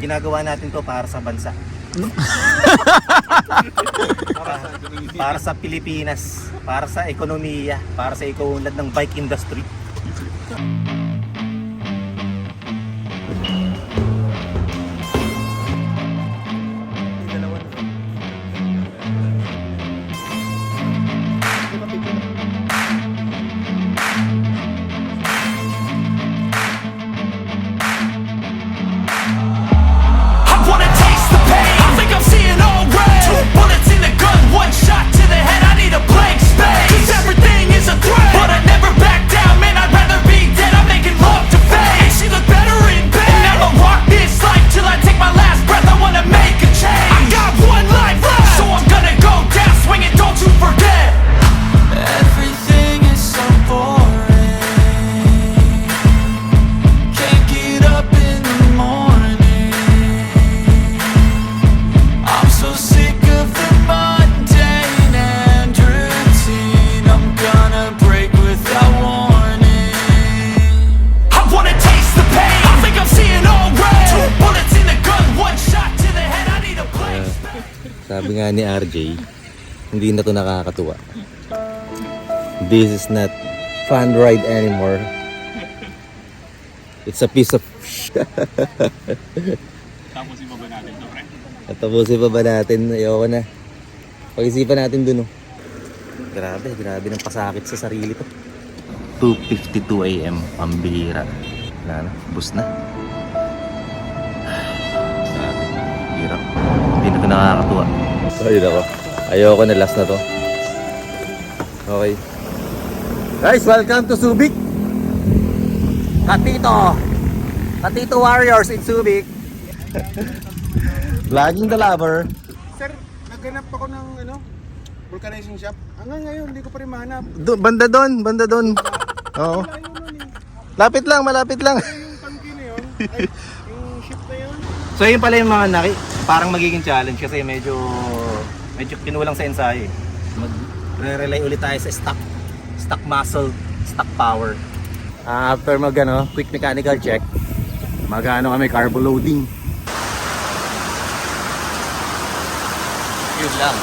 ginagawa natin to para sa bansa. Para sa Pilipinas, para sa ekonomiya, para sa ikaunlad ng bike industry. Sabi nga ni RJ, hindi na to nakakatuwa. This is not fun ride anymore. It's a piece of Tapusin pa ba natin ito, pre? Tapusin pa ba natin? Ayoko na. Pag-isipan natin dun, oh. Grabe ng pasakit sa sarili to. 2:52 AM, pambihira. Wala na, bus na. Grabe, hirap. Hindi na ito nakakatuwa. Ayun ako. Ayoko na, last na to. Okay. Guys, welcome to Subic. Katito Warriors in Subic. Vlogging the lover. Sir, naghanap ako ng vulcanizing shop. Hanggang ngayon, hindi ko pa rin mahanap. Banda doon. Oo. Malayo nun eh. Malapit lang. Yung tangki na yun, ay, yung ship na yun. So yun pala yung mga parang magiging challenge kasi medyo kinulang sa ensayo eh. Magre-rely ulit tayo sa stock muscle, stock power. After quick mechanical check, kami carbo loading. Yun lang.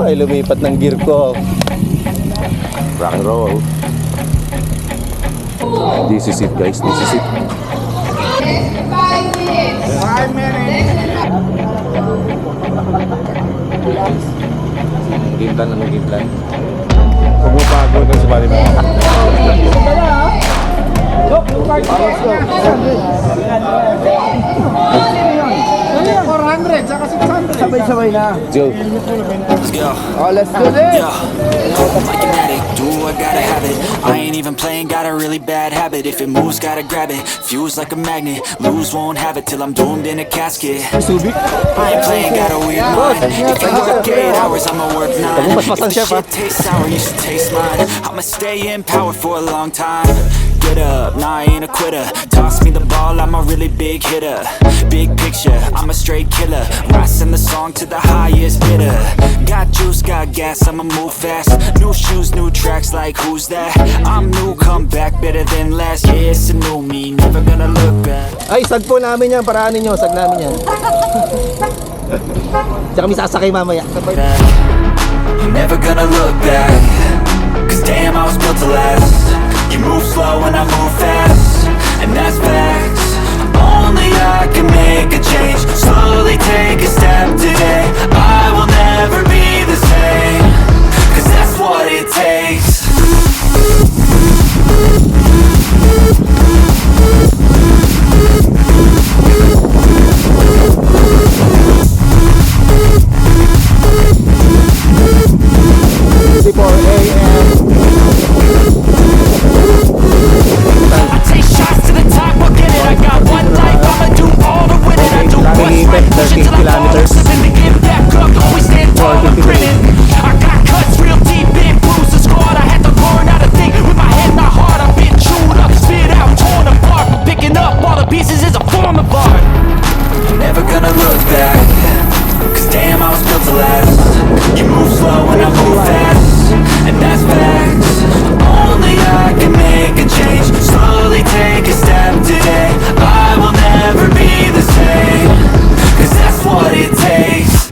Ay, lumipat ng gear ko. Rock and roll. This is it, guys. This is it. 5 minutes. Anong game plan? Huwag mo pagod ng sabali mo. Let's go. 400, saka 600. Sabay-sabay na. Go. Let's go. Oh, let's do this. Yeah. Like an addict, do I gotta have it. I ain't even playing, got a really bad habit. If it moves, gotta grab it. Fuse like a magnet, lose won't have it till I'm doomed in a casket. I ain't playing, got a weird mind. If you work 8 hours, I'ma work 9. If the shit tastes sour, you should taste mine. I'ma stay in power for a long time. Get up, nah, I ain't a quitter. Toss me the ball, I'm a really big hitter. Big picture, I'm a straight killer. Rising the song to the highest bidder. Got juice, got gas, I'ma move fast. New shoes, new tracks, like who's that? I'm new, come back better than last. Yeah, it's a new me, never gonna look back. Ay, sag po namin yan. Paraanin nyo, sag namin yan. Tsaka kami sasakay mamaya. I'm never gonna look back. Cause damn, I was built to last. You move slow and I move fast, and that's facts. Only I can make a change. Slowly take a step today. I will never be the same. Cause that's what it takes. AM. I take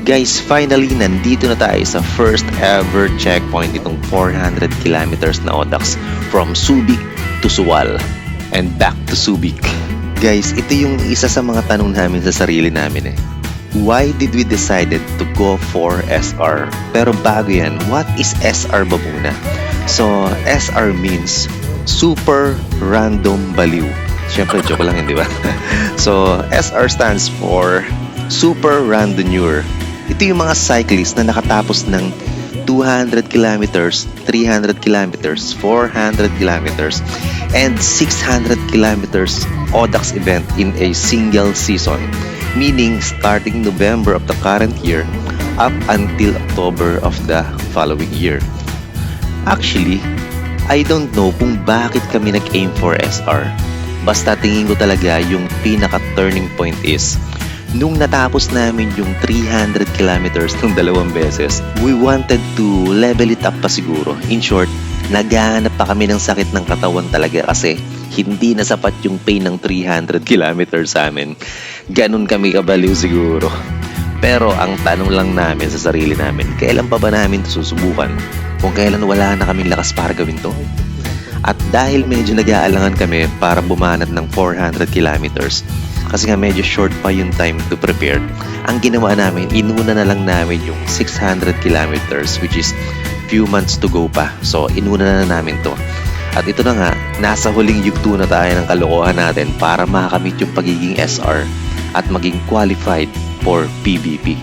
Guys, finally, nandito na tayo sa first ever checkpoint itong 400 kilometers na Audax from Subic to Suwal and back to Subic. Guys, ito yung isa sa mga tanong namin sa sarili namin eh. Why did we decided to go for SR? Pero bago yan, what is SR ba muna? So, SR means Super Random Baliw. Siyempre, joke lang yun, di ba? So, SR stands for Super Randonneur. Ito yung mga cyclists na nakatapos ng 200 kilometers, 300 kilometers, 400 kilometers, and 600 kilometers Audax event in a single season. Meaning, starting November of the current year up until October of the following year. Actually, I don't know kung bakit kami nag-aim for SR. Basta tingin ko talaga yung pinaka-turning point is nung natapos namin yung 300 kilometers ng 2 beses, we wanted to level it up pa siguro. In short, naghahanap pa kami ng sakit ng katawan talaga kasi hindi na sapat yung pain ng 300 kilometers sa amin. Ganun kami kabaliw siguro. Pero ang tanong lang namin sa sarili namin, kailan pa ba namin ito susubukan? Kung kailan wala na kaming lakas para gawin to? At dahil medyo nag-aalangan kami para bumanat ng 400 kilometers, kasi nga medyo short pa yung time to prepare, ang ginawa namin, inuna na lang namin yung 600 kilometers which is few months to go pa. So, inuna na namin to. At ito na nga, nasa huling yugto na tayo ng kalokohan natin para makakamit yung pagiging SR at maging qualified for PBP.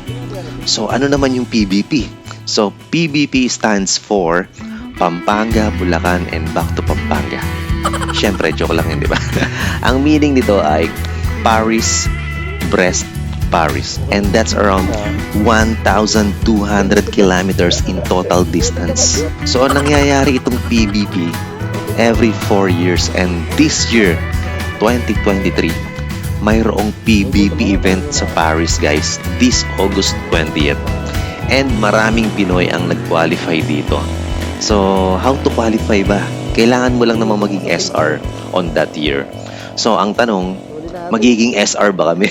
So, ano naman yung PBP? So, PBP stands for Pampanga, Bulacan, and back to Pampanga. Siyempre, joke lang yun, di ba? Ang meaning nito ay Paris, Brest, Paris. And that's around 1,200 kilometers in total distance. So, ang nangyayari itong PBP every 4 years. And this year, 2023, mayroong PBP event sa Paris, guys. This August 20th. And maraming Pinoy ang nag-qualify dito. So, how to qualify ba? Kailangan mo lang namang maging SR on that year. So, ang tanong, magiging SR ba kami?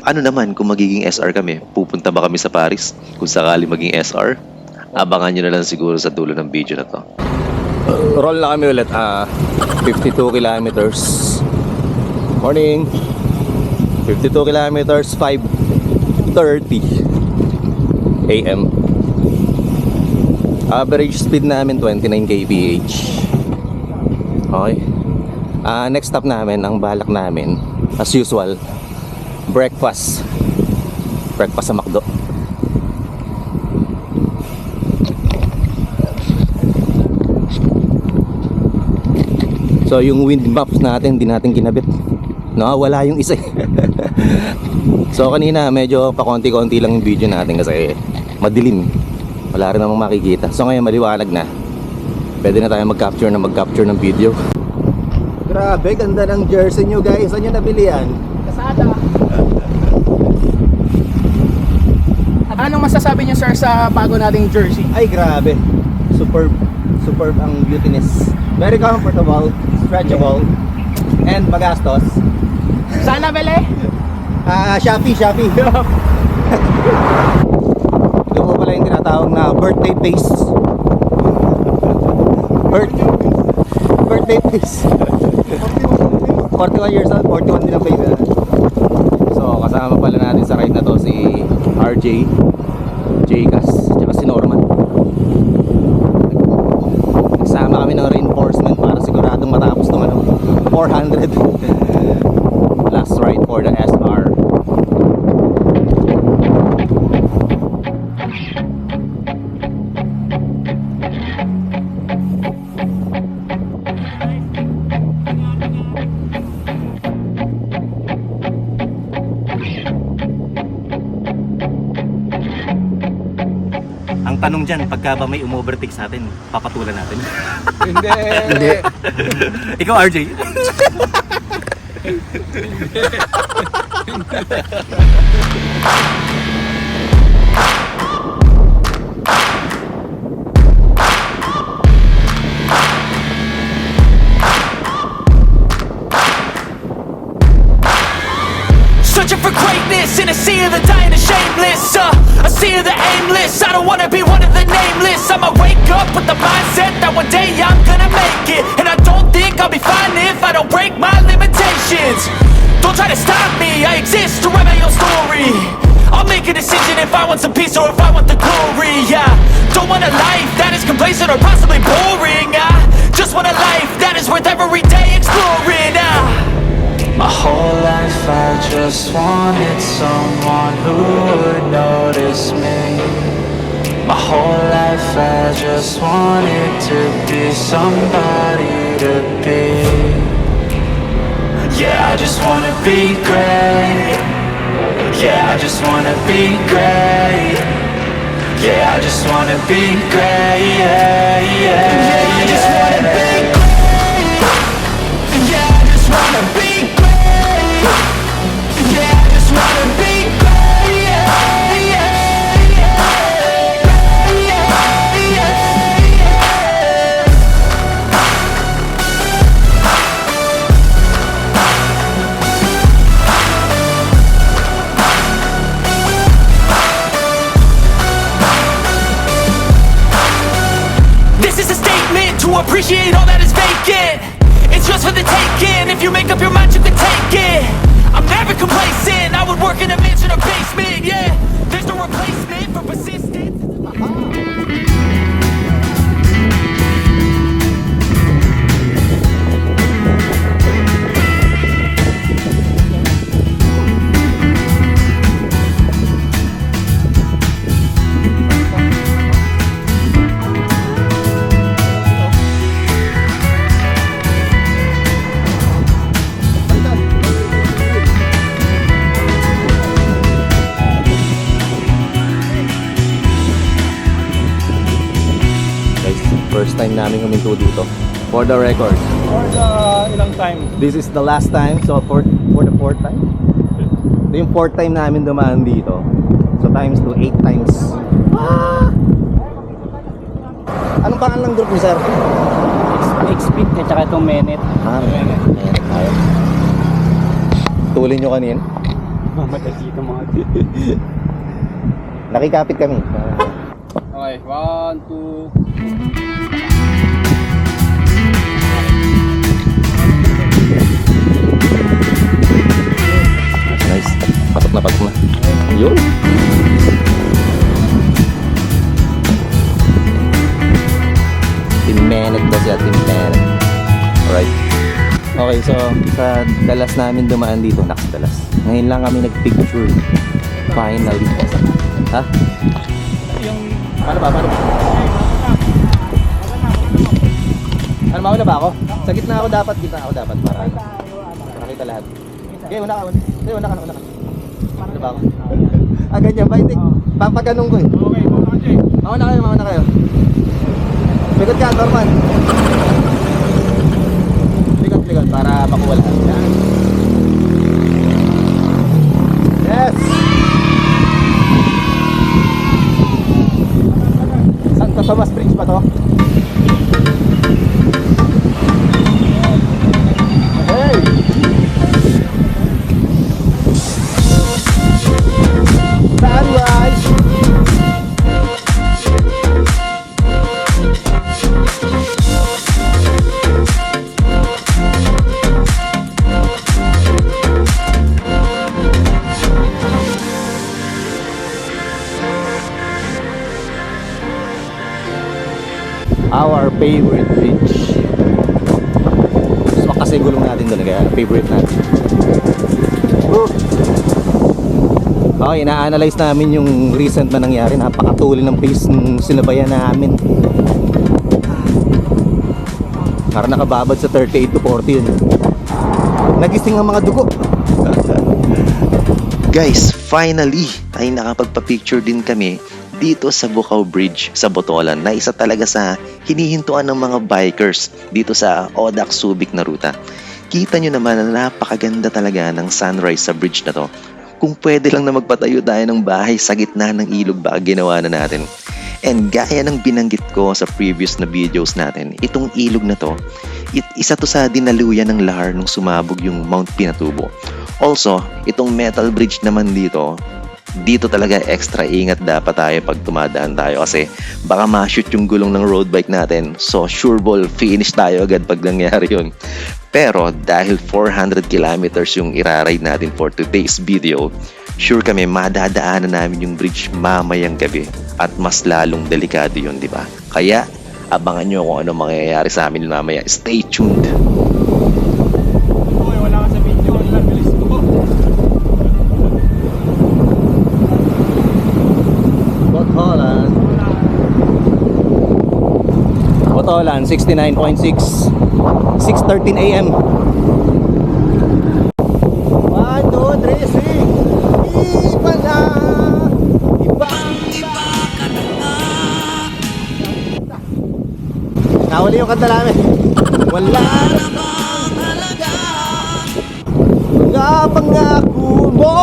Ano naman kung magiging SR kami? Pupunta ba kami sa Paris? Kung sakali maging SR? Abangan nyo na lang siguro sa dulo ng video na to. Roll na kami ulit. 52 kilometers. Morning. 52 kilometers, 5:30 AM. Average speed namin 29 kph. Okay. Next stop namin, ang balak namin, as usual, breakfast. Breakfast sa McDo. So yung wind maps natin, hindi natin kinabit. Wala yung isa. So kanina medyo pakonti-konti lang yung video natin kasi madilim. Wala rin namang makikita. So ngayon maliwanag na. Pwede na tayo mag-capture ng video. Grabe, ganda ng jersey nyo guys. Saan nyo nabili yan? Kasada. Anong masasabi niyo sir sa bago nating jersey? Ay grabe. Superb. Superb ang beautiness. Very comfortable, stretchable, and magastos. Saan nabili? Shopee. Ito po pala yung tinatawag na birthday face. Birthday face. 41 years old, 41 din ang face. So kasama pala natin sa ride na to si RJ, Jcas, tsaka si Norman. Nagsama kami ng reinforcement para siguradong matapos ng 400. Last ride for the SR. Ang tanong dyan, pagka ba may umovertake sa atin, papatulan natin. Hindi. Ikaw, RJ. Searching for greatness in a sea of the dying and shameless. A sea of the aimless. I don't wanna be one of the nameless. I'ma wake up with the mindset that one day I'm gonna make it. And I don't think I'll be fine if I don't break my limitations. Don't try to stop me, I exist to write my own story. I'll make a decision if I want some peace or if I want the glory. Yeah, don't want a life that is complacent or possibly boring. I just want a life that is worth every day exploring. My whole life I just wanted someone who would notice me. My whole life I just wanted to be somebody to be. Yeah, I just wanna be great. Yeah, I just wanna be great. Yeah, I just wanna be great. Yeah, yeah, I just wanna be great. Yeah, I just wanna be great. Yeah, I just wanna be great. Yeah, yeah, yeah, yeah, yeah. This is a statement to appreciate all that is vacant. It's yours for the taking. If you make up your mind, you can take it. I'm never complacent. I would work in a mansion or basement. Yeah, there's no replacement for persistence. Guys, first time namin huminto dito. For the record, For the ilang time? this is the last time. So for the fourth time? Ito yung fourth time namin dumaan dito. So times 2, 8 times. Anong pangalan ng group niyo, sir? X-Speed at saka itong Menet. Ayan, tayo. Tulin nyo kanin. Mamatay dito mga Nakikapit kami. Okay, 1, 2. Nice. Patok na, patok na. Yun. Team Menet daw siya, Team Menet. Alright. Okay, so sa dalas namin dumaan dito, dalas. Ngayon lang kami nagpicture. Finally. Ha? Paano ba? Ano, mauna ba ako? Sa gitna ako dapat para makita lahat. Okay, una ka. Sige, una ka. Ano ba ako? Ganyan ba? Hindi. Papaganong ko eh. Okay, Mauna kayo. Likod ka, Norman. Likod para makuha lahat. Yes! Santo Tomas Bridge pa to? Hey! Sunrise! Our favorite beach. So kasi gulong natin doon, kaya favorite natin. Woo! Okay, na-analyze namin yung recent na nangyari. Napakatuli ng pace ng sinabayan namin. Para nakababad sa 38 to 40 yun. Nagising ang mga dugo. Guys, finally ay nakapagpa-picture din kami dito sa Bukaw Bridge sa Botolan na isa talaga sa hinihintuan ng mga bikers dito sa Odac Subic na ruta. Kita nyo naman na napakaganda talaga ng sunrise sa bridge na to. Kung pwede lang na magpatayo tayo ng bahay sa gitna ng ilog, baka ginawa na natin. And gaya ng binanggit ko sa previous na videos natin, itong ilog na to, isa to sa dinaluyan ng lahar nung sumabog yung Mount Pinatubo. Also, itong metal bridge naman dito talaga extra ingat dapat tayo pag tumadaan tayo kasi baka ma-shoot yung gulong ng road bike natin. So sure ball, finish tayo agad pag nangyari yun. Pero dahil 400 kilometers yung iraride natin for today's video, sure kami madadaanan namin yung bridge mamayang gabi at mas lalong delikado yun, di ba? Kaya abangan nyo kung ano mangyayari sa amin mamaya. Stay tuned! Uy, wala ka sa video. Ang bilis ko. Botolan 69.6, 6:13 AM. 1, 2, 3, sing! Iba na! Iba ka na nga! Nahuli yung kanta namin. Wala namang halaga mga pangako mo.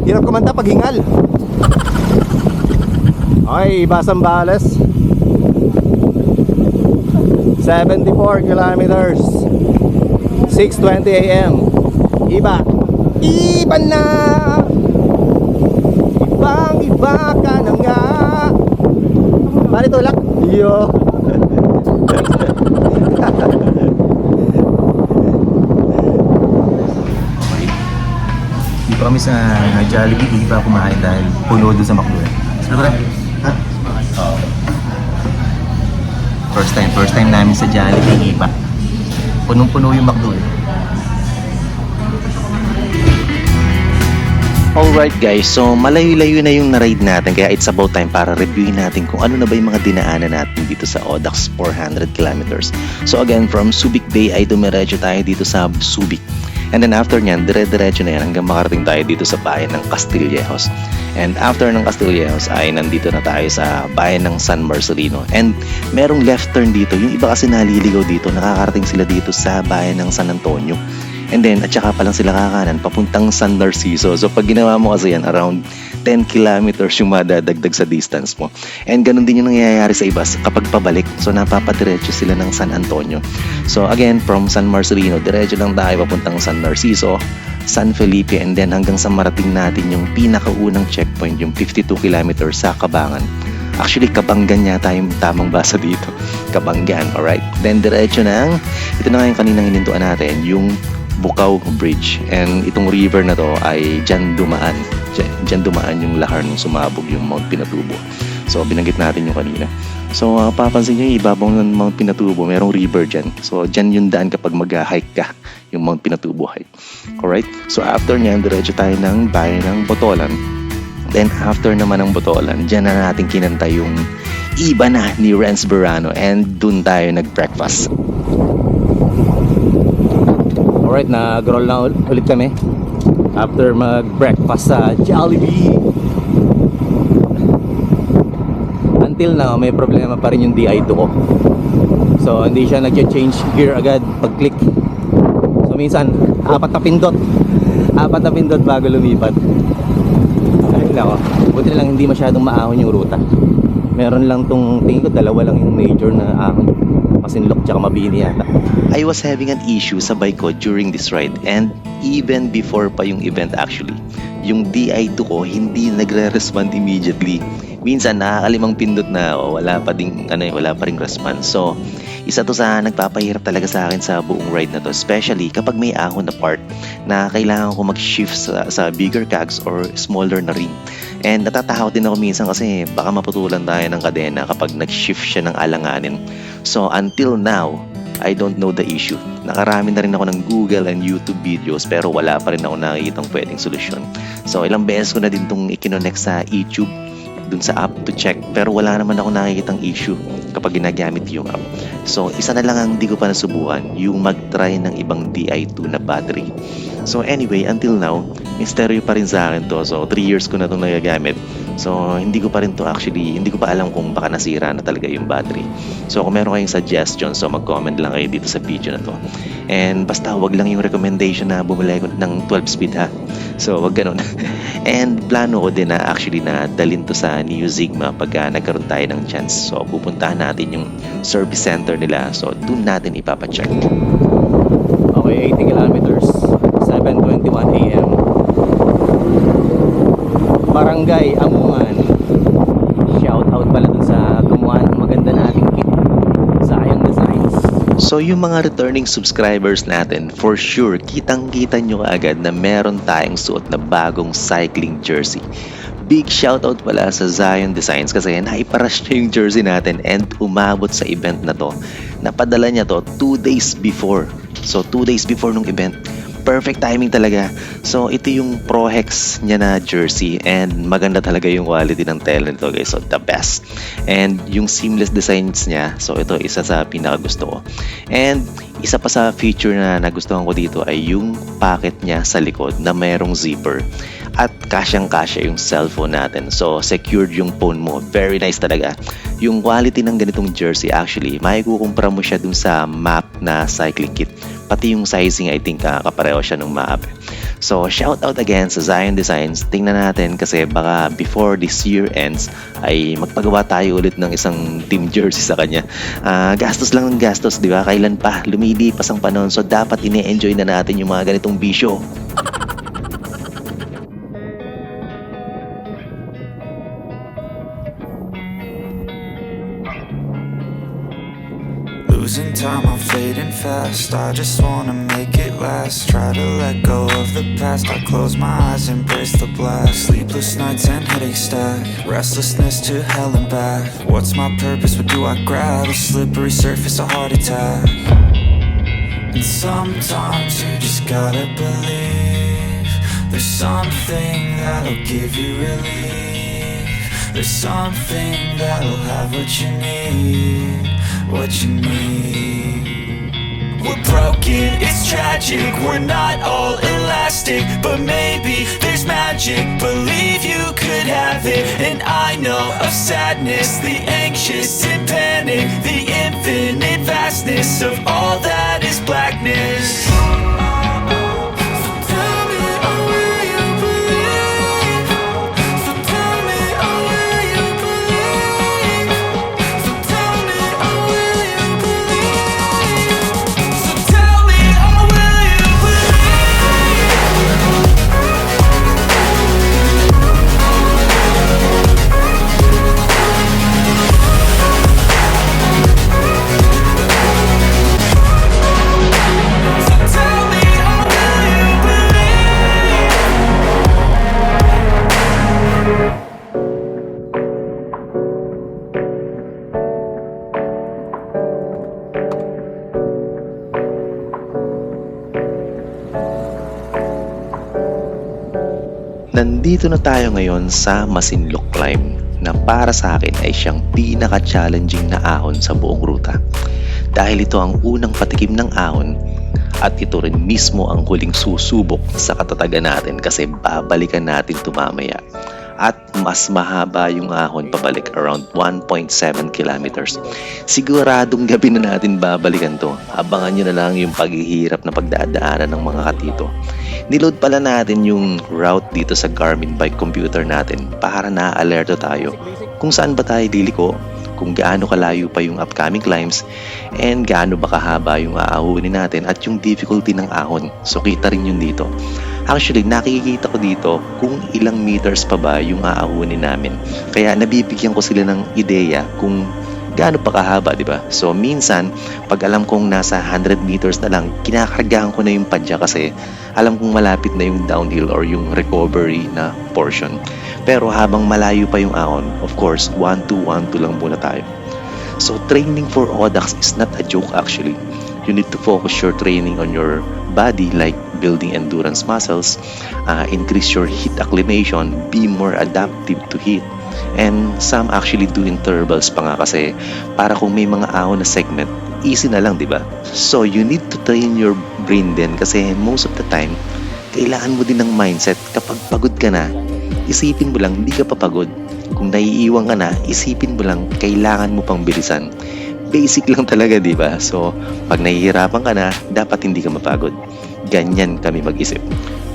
Hirap kumanta pag hingal. Okay, iba Sambales. 74 kilometers. 6:20 AM. Iba. Iba na. Ibang iba ka na nga. Pare tulak. Yo. Kami sa Jollibee, hindi pa kumain dahil puno doon sa McDo. Ano ba? Ha? Oo. First time namin sa Jollibee, iba. Punong-puno yung McDo. Alright guys, so malayo-layo na yung na-ride natin kaya it's about time para reviewin natin kung ano na ba yung mga dinaanan natin dito sa Audax 400 kilometers. So again, from Subic Bay ay dumiretso tayo dito sa Subic. And then after nyan, dire-diretso na yan hanggang makarating tayo dito sa bayan ng Castillejos. And after ng Castillejos ay nandito na tayo sa bayan ng San Marcelino. And merong left turn dito. Yung iba kasi naliligaw dito, nakakarating sila dito sa bayan ng San Antonio. And then, at saka pa lang sila kakanan, papuntang San Narciso. So pag ginawa mo kasi yan, around 10 kilometers yung madadagdag sa distance mo. And ganun din yung nangyayari sa iba kapag pabalik. So napapadiretso sila ng San Antonio. So again, from San Marcelino, diretso lang tayo papuntang San Narciso, San Felipe, and then hanggang sa marating natin yung pinakaunang checkpoint, yung 52 kilometers sa Cabangan. Actually, Kabanggan yata yung tamang basa dito. Kabanggan, alright? Then diretso na ito na nga yung kaninang hinintuan natin, yung Bukaw Bridge. And itong river na to ay dyan dumaan yung lahar nung sumabog yung Mount Pinatubo. So binanggit natin yung kanina. So papansin nyo yung ibabaw ng Mount Pinatubo, merong river dyan. So dyan yung daan kapag mag-hike ka, yung Mount Pinatubo hike. Alright? So after nyan, diretso tayo ng bayan ng Botolan. Then after naman ng Botolan, dyan na natin kinanta yung Iba Na ni Renz Burano, and dun tayo nag-breakfast. Alright, nag-roll na ulit kami after mag-breakfast sa Jollibee. Until now, may problema pa rin yung Di2 ko. So, hindi siya nag-change gear agad pag-click. So, minsan, apat na pindot bago lumipat. Ay, nako. Buti na lang hindi masyadong maahon yung ruta. Meron lang tong, tingin ko, dalawa lang yung major na ahon. Masinlok tsaka Mabini yata. I was having an issue sa bike ko during this ride, and even before pa yung event actually. Yung Di2 ko hindi nagre-respond immediately. Minsan nakakalimang pindot na wala pa ring response. So, isa to sa nagpapahirap talaga sa akin sa buong ride na to, especially kapag may ahon na part na kailangan ko mag-shift sa bigger cogs or smaller na ring. And natatakot din ako minsan kasi baka maputulan tayo ng kadena kapag nag-shift siya ng alanganin. So until now, I don't know the issue. Nakarami na rin ako ng Google and YouTube videos pero wala pa rin ako nakikitang pwedeng solusyon. So ilang beses ko na din itong i-connect sa YouTube dun sa app to check, pero wala naman ako nakikitang issue kapag ginagamit yung app. So isa na lang ang di ko pa nasubukan, yung mag-try ng ibang Di2 na battery. So anyway, until now, misteryo pa rin sa akin to. So 3 years ko na itong nagagamit. So hindi ko pa rin to actually, hindi ko pa alam kung baka nasira na talaga yung battery. So kung meron kayong suggestion, so mag-comment lang kayo dito sa video na to. And basta wag lang yung recommendation na bumili ko ng 12 speed ha. So wag ganun. And plano ko din na actually na dalhin to sa New Sigma pagka nagkaroon tayo ng chance. So pupuntahan natin yung service center nila. So doon natin ipapacheck. Okay, 80 kilometers, 7:21 AM. Barangay Amungan. Shout out pala dun sa gumawa ng maganda nating kit. Sayang Designs. So yung mga returning subscribers natin, for sure, kitang-kita nyo kaagad na meron tayong suot na bagong cycling jersey. Big shoutout pala sa Zion Designs kasi naiparush niya yung jersey natin and umabot sa event na to. Napadala niya to 2 days before. So 2 days before nung event. Perfect timing talaga. So ito yung Pro Hex niya na jersey and maganda talaga yung quality ng tela nito guys. So the best. And yung seamless designs niya, so ito isa sa pinakagusto ko. And isa pa sa feature na nagustuhan ko dito ay yung pocket niya sa likod na mayroong zipper. At kasyang-kasya yung cellphone natin. So secured yung phone mo. Very nice talaga. Yung quality ng ganitong jersey actually, maikukumpara mo siya dun sa map na cycling kit. Pati yung sizing, I think kapareho siya nung map. So, shout out again sa Zion Designs. Tingnan natin kasi baka before this year ends ay magpagawa tayo ulit ng isang team jersey sa kanya. Gastos lang ng gastos, di ba? Kailan pa? Lumilipas ang panahon. So, dapat ine-enjoy na natin yung mga ganitong bisyo. Losing time, I'm fading fast. I just wanna make it last. Try to let go of the past. I close my eyes, embrace the blast. Sleepless nights and headaches stack. Restlessness to hell and back. What's my purpose? What do I grab? A slippery surface, a heart attack. And sometimes you just gotta believe there's something that'll give you relief. There's something that'll have what you need. What you need. We're broken, it's tragic. We're not all elastic, but maybe there's magic. Believe you could have it. And I know of sadness, the anxious and panic, the infinite vastness of all that is blackness. Nandito na tayo ngayon sa Masinloc Climb na para sa akin ay siyang pinaka-challenging na ahon sa buong ruta. Dahil ito ang unang patikim ng ahon at ito rin mismo ang huling susubok sa katatagan natin kasi babalikan natin ito mamaya. At mas mahaba yung ahon pabalik, around 1.7 kilometers. Siguradong gabi na natin babalikan to. Abangan nyo na lang yung paghihirap na pagdadaanan ng mga katito. Niload pala natin yung route dito sa Garmin bike computer natin para na-alerto tayo kung saan ba tayo liliko, kung gaano kalayo pa yung upcoming climbs, and gaano ba kahaba yung aahunin natin at yung difficulty ng ahon. So kita rin yun dito. Actually, nakikita ko dito kung ilang meters pa ba yung aahunin namin. Kaya nabibigyan ko sila ng ideya kung gaano pa kahaba, di ba? So minsan, pag alam kong nasa 100 meters na lang, kinakargahan ko na yung padya kasi alam kong malapit na yung downhill or yung recovery na portion. Pero habang malayo pa yung ahon, of course, 1-2 lang muna tayo. So training for ODAX is not a joke actually. You need to focus your training on your body, like building endurance muscles, increase your heat acclimation, be more adaptive to heat. And some actually do intervals pa nga kasi para kung may mga ahon na segment, easy na lang, di ba? So you need to train your brain din kasi most of the time, kailangan mo din ng mindset kapag pagod ka na. isipin mo lang, hindi ka papagod. Kung naiiwan ka na, isipin mo lang, kailangan mo pang bilisan. Basic lang talaga, di ba? So, pag nahihirapan ka na, dapat hindi ka mapagod. Ganyan kami mag-isip.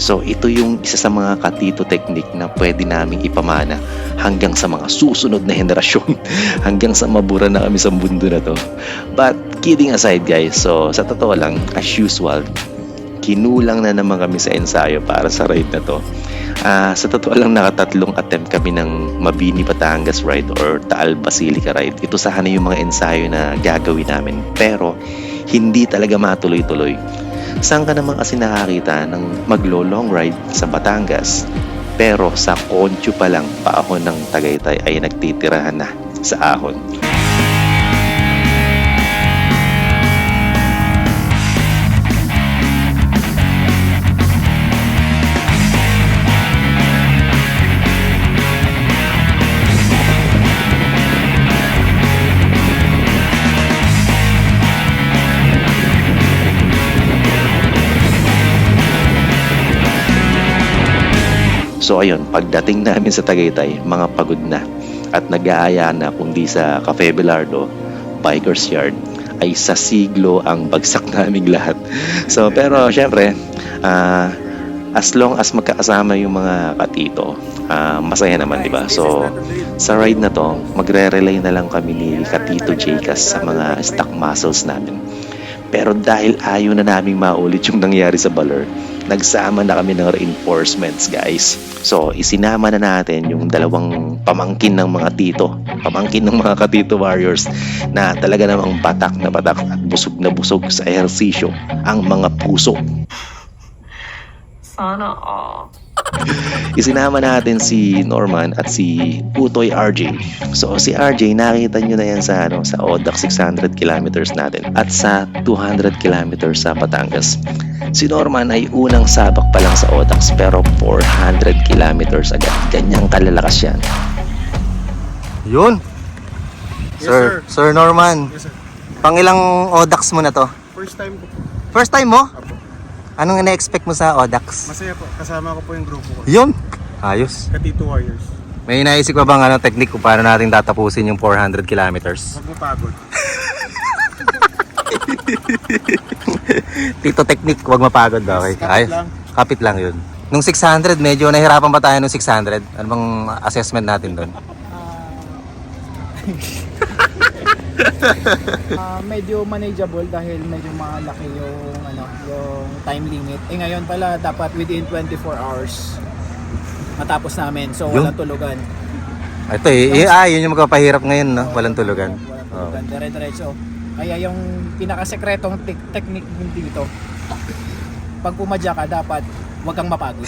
So, ito yung isa sa mga katito technique na pwede naming ipamana hanggang sa mga susunod na henerasyon. Hanggang sa mabura na kami sa mundo na to. But, kidding aside guys, so sa totoo lang, as usual, kinulang na naman kami sa ensayo para sa ride na to. Sa totoo lang, nakatatlong attempt kami ng Mabini Batangas ride or Taal Basilica ride. Ito sana yung mga ensayo na gagawin namin. Pero, hindi talaga matuloy-tuloy. Saan ka naman kasi nakakita ng maglo-long ride sa Batangas? Pero sa Concho pa lang, paahon ng Tagaytay ay nagtitirahan na sa ahon. So ayun, pagdating namin sa Tagaytay, mga pagod na at nag-aaya na kundi sa Cafe Belardo, Bikers Yard, ay sa siglo ang bagsak naming lahat. So pero syempre, as long as magkakasama yung mga katito, masaya naman, di ba? So sa ride na to, magre-relay na lang kami ni Katito Jcas sa mga stock muscles namin. Pero dahil ayaw na naming maulit yung nangyari sa Baler, nagsama na kami ng reinforcements, guys. So, isinama na natin yung dalawang pamangkin ng mga tito. Pamangkin ng mga katito warriors na talaga namang batak na batak at busog na busog sa ehersisyo ang mga puso. Sana all. Isinama natin si Norman at si Utoy RJ. So si RJ, nakita nyo na yan sa, sa ODAC 600 kilometers natin at sa 200 kilometers sa Batangas. Si Norman ay unang sabak pa lang sa ODAC pero 400 kilometers agad. Ganyang kalalakas yan. Yun. Yes, Sir Norman. Yes, sir. Pangilang ODAX mo na to? First time ko po. First time mo? Apo. Anong ina-expect mo sa ODAX? Masaya po. Kasama ko po yung grupo ko. Yun. Ayos. Katito Warriors. May naisip ka bang technique kung paano natin tatapusin yung 400 kilometers? Huwag mo pagod. Tito technique, huwag mapagod. Okay. Kapit Ayos. lang. Kapit lang yun. Nung 600, medyo nahirapan ba tayo nung 600? Ano bang assessment natin doon? Medyo manageable dahil medyo malaki yung yung time limit. Ngayon pala dapat within 24 hours matapos namin. So walang tulugan. Ito yun yung magpapahirap ngayon, no? Walang tulugan. Walang tulugan. Dire-diretso. Kaya yung pinakasekretong technique dito, pag pumadya ka dapat wag kang mapagod.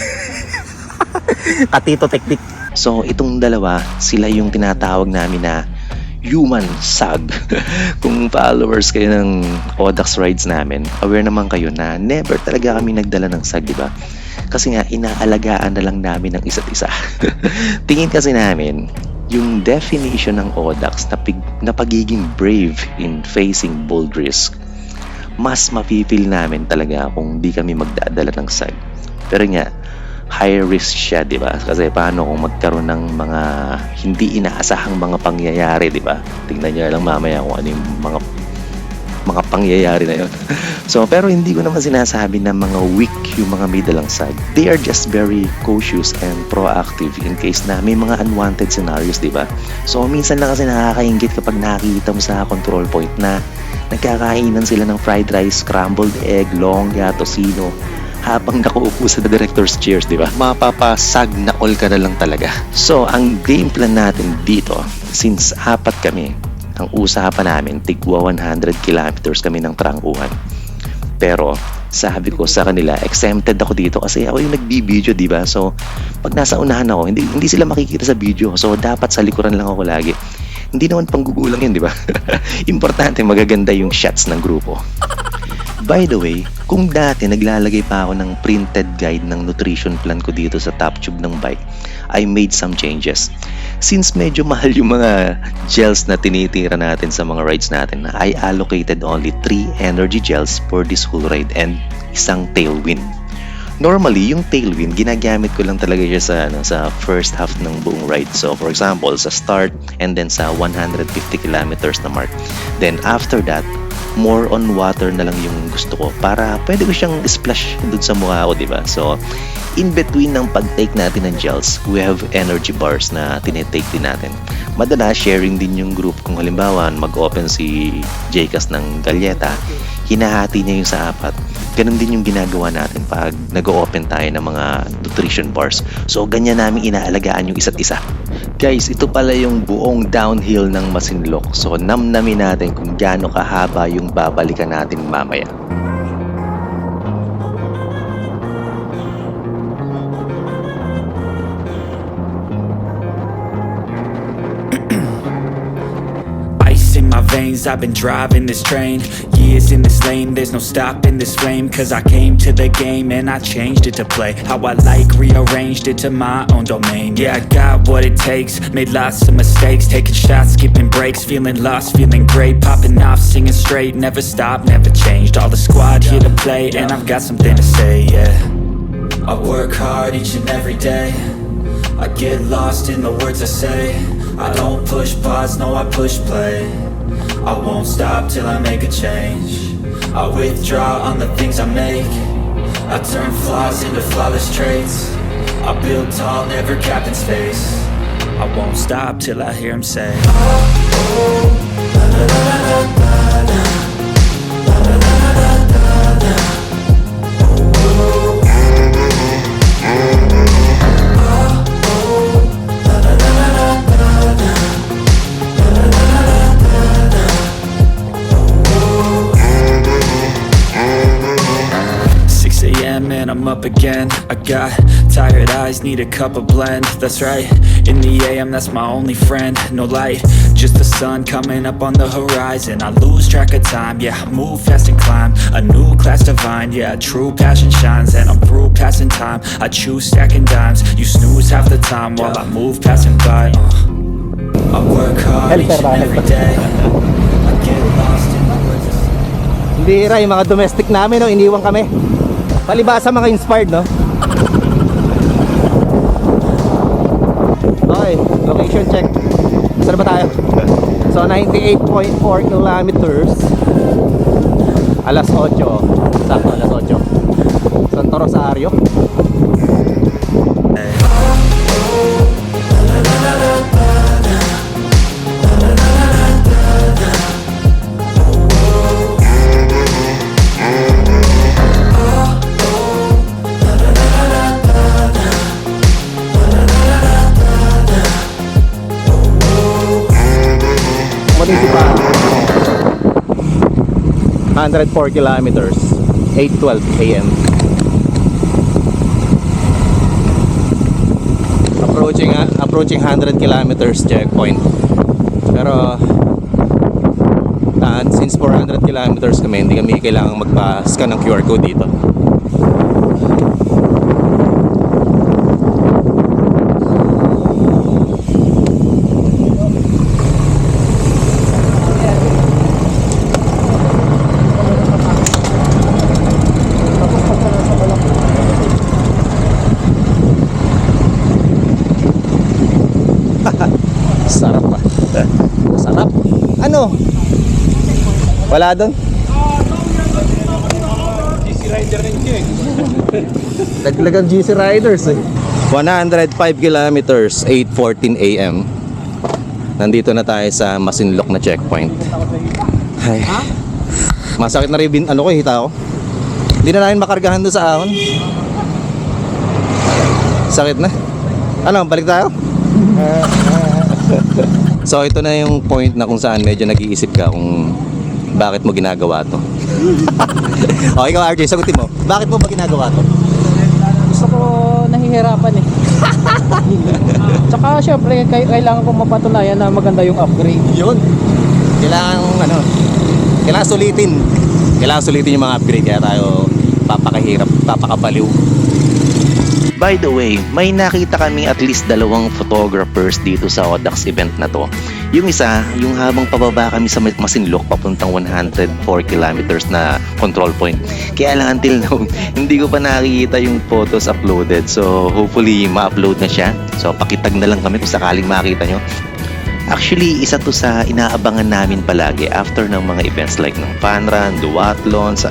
Katito technique. So itong dalawa, sila yung tinatawag namin na human sag. Kung followers kayo ng ODAX rides namin, aware naman kayo na never talaga kami nagdala ng sag, di ba? Kasi nga, inaalagaan na lang namin ng isa't isa. Tingin kasi namin, yung definition ng ODAX na pagiging brave in facing bold risk, mas mapipil namin talaga kung di kami magdadala ng sag. Pero nga, high risk siya, di ba? Kasi paano kung magkaroon ng mga hindi inaasahang mga pangyayari, di ba? Tingnan niyo lang mamaya kung ano yung mga pangyayari na yun. So, pero hindi ko naman sinasabi na mga weak yung mga may dalang sag. They are just very cautious and proactive in case na may mga unwanted scenarios, di ba? So, minsan lang kasi nakakaingit kapag nakikita mo sa control point na nagkakainan sila ng fried rice, scrambled egg, longga, tocino, habang nakaupo sa director's chairs, di ba? Mapapasag na all ka na lang talaga. So, ang game plan natin dito, since apat kami, ang usapan namin, tigwa 100 kilometers kami ng trangkuhan. Pero, sabi ko sa kanila, exempted ako dito kasi ako yung nagbibideo, di ba? So, pag nasa unahan ako, hindi sila makikita sa video. So, dapat sa likuran lang ako lagi. Hindi naman panggugulang yun, di ba? Importante, magaganda yung shots ng grupo. By the way, kung dati naglalagay pa ako ng printed guide ng nutrition plan ko dito sa top tube ng bike, I made some changes. Since medyo mahal yung mga gels na tinitira natin sa mga rides natin, I allocated only 3 energy gels for this whole ride and isang tailwind. Normally, yung tailwind, ginagamit ko lang talaga siya sa first half ng buong ride. So, for example, sa start and then sa 150 kilometers na mark. Then, after that, more on water na lang yung gusto ko para pwede ko siyang splash doon sa mukha ko, diba? So, in between ng pag-take natin ng gels, we have energy bars na tinitake din natin. Madalas, sharing din yung group. Kung halimbawa, mag-open si Jcas ng galyeta, hinahati niya yung sa 4. Ganun din yung ginagawa natin pag nag-open tayo ng mga nutrition bars. So, ganyan namin inaalagaan yung isa't isa. Guys, ito pala yung buong downhill ng Masinloc. So, namnamin natin kung gaano kahaba yung babalikan natin mamaya. Ice in my veins, I've been driving this train. Years in this lane, there's no stopping this flame. Cause I came to the game and I changed it to play how I like, rearranged it to my own domain. Yeah, I got what it takes, made lots of mistakes, taking shots, skipping breaks, feeling lost, feeling great, popping off, singing straight, never stopped, never changed. All the squad here to play and I've got something to say, yeah. I work hard each and every day, I get lost in the words I say. I don't push pause, no I push play. I won't stop till I make a change. I withdraw on the things I make. I turn flaws into flawless traits. I build tall, never capped in space. I won't stop till I hear him say and I'm up again. I got tired eyes, need a cup of blend. That's right, in the AM, that's my only friend. No light, just the sun coming up on the horizon. I lose track of time, yeah, I move fast and climb a new class divine, yeah, true passion shines. And I'm through passing time, I choose stacking dimes. You snooze half the time while I move passing by. I work hard each and every day. I get lost in the words. Hindi ra, yung mga domestic namin, no, iniwan kami. Palibasa mga inspired, no? Okay, location check. Saan ba tayo? So, 98.4 kilometers. Alas 8. Sakto, alas 8. Santo Rosario. Municipal. 104 kilometers, 8:12 a.m. Approaching 100 kilometers checkpoint. Pero since 400 kilometers kami, hindi kami kailangang magpa-scan ng QR code dito. Sarap ba? Sarap. Ano? Wala doon? GC Rider rin siya eh. Daglagang GC Riders eh. 105 kilometers, 8:14 a.m. Nandito na tayo sa Masinloc na checkpoint. Ay. Masakit na rin ano ko, hita ko. Hindi na namin makargahan doon sa ahon. Sakit na. Ano, balik tayo? So ito na yung point na kung saan medyo nag-iisip ka kung bakit mo ginagawa to. O ikaw RJ, sagutin mo. Bakit mo ba ginagawa to? Gusto ko nahihirapan eh. Tsaka syempre kailangan ko mapatunayan na maganda yung upgrade. Yun. Kailangan sulitin. Kailangan sulitin yung mga upgrade kaya tayo papakahirap, papakabaliw. By the way, may nakita kaming at least 2 photographers dito sa Audax event na to. Yung isa, yung habang pababa kami sa Masinloc papuntang 104 kilometers na control point. Kaya lang until now, hindi ko pa nakikita yung photos uploaded. So hopefully ma-upload na siya. So pakitag na lang kami kung sakaling makita nyo. Actually, isa to sa inaabangan namin palagi after ng mga events like ng fun run, duathlons,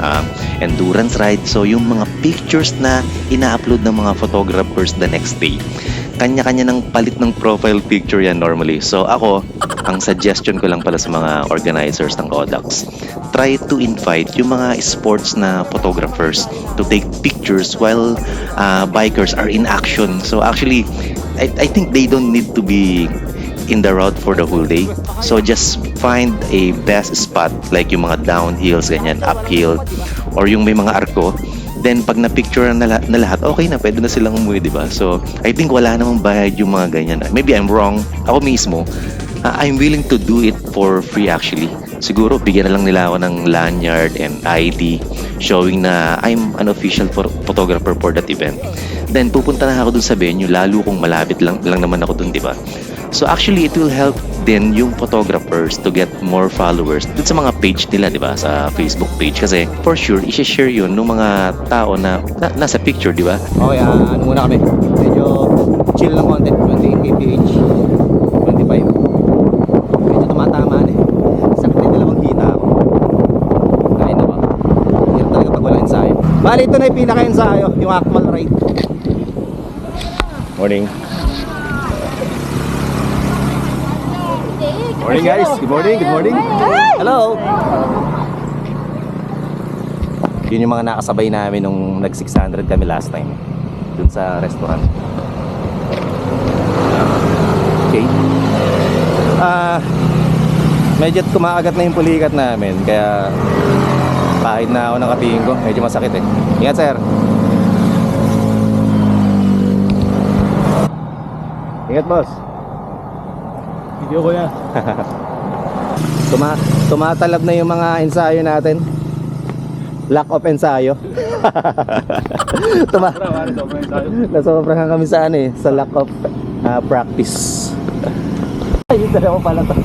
endurance ride. So yung mga pictures na ina-upload ng mga photographers the next day, kanya-kanya ng palit ng profile picture yan normally. So ako, ang suggestion ko lang pala sa mga organizers ng ODAX, try to invite yung mga sports na photographers to take pictures while bikers are in action. So actually, I think they don't need to be in the route for the whole day. So just find a best spot like yung mga downhills, ganyan, uphill, or yung may mga arko. Then pag na-picture na lahat, okay na, pwede na silang umuwi, di ba? So I think wala namang bayad yung mga ganyan. Maybe I'm wrong. Ako mismo, I'm willing to do it for free actually. Siguro bigyan na lang nila ako ng lanyard and ID showing na I'm an official photographer for that event. Then pupunta na ako dun sa venue, lalo kung malapit lang naman ako dun, di ba? So actually, it will help din yung photographers to get more followers dun sa mga page nila, di ba? Sa Facebook page. Kasi for sure, i-share yun ng mga tao na nasa picture, di ba? Okay, ano muna kami. Medyo chill lang content. 28 kph, 25. Medyo tumatamaan eh. Sakit na dalawang kita ako. Kain na ba? Hirap talaga pag wala ensayo. Bali, ito na yung pinaka-ensayo, yung actual ride. Morning. Morning guys, good morning, good morning. Hello. Yun yung mga nakasabay namin nung nag 600 kami last time dun sa restaurant. Okay. Medyo kumakagat na yung pulikat namin, kaya kahit na ako ng kapingin ko, medyo masakit eh. Ingat sir. Ingat boss. Video ko yan. Tumatalab na yung mga ensayo natin. Lack of ensayo. Nasobrahan kami sa ano eh, sa lack of practice. Ay, ito na pala to.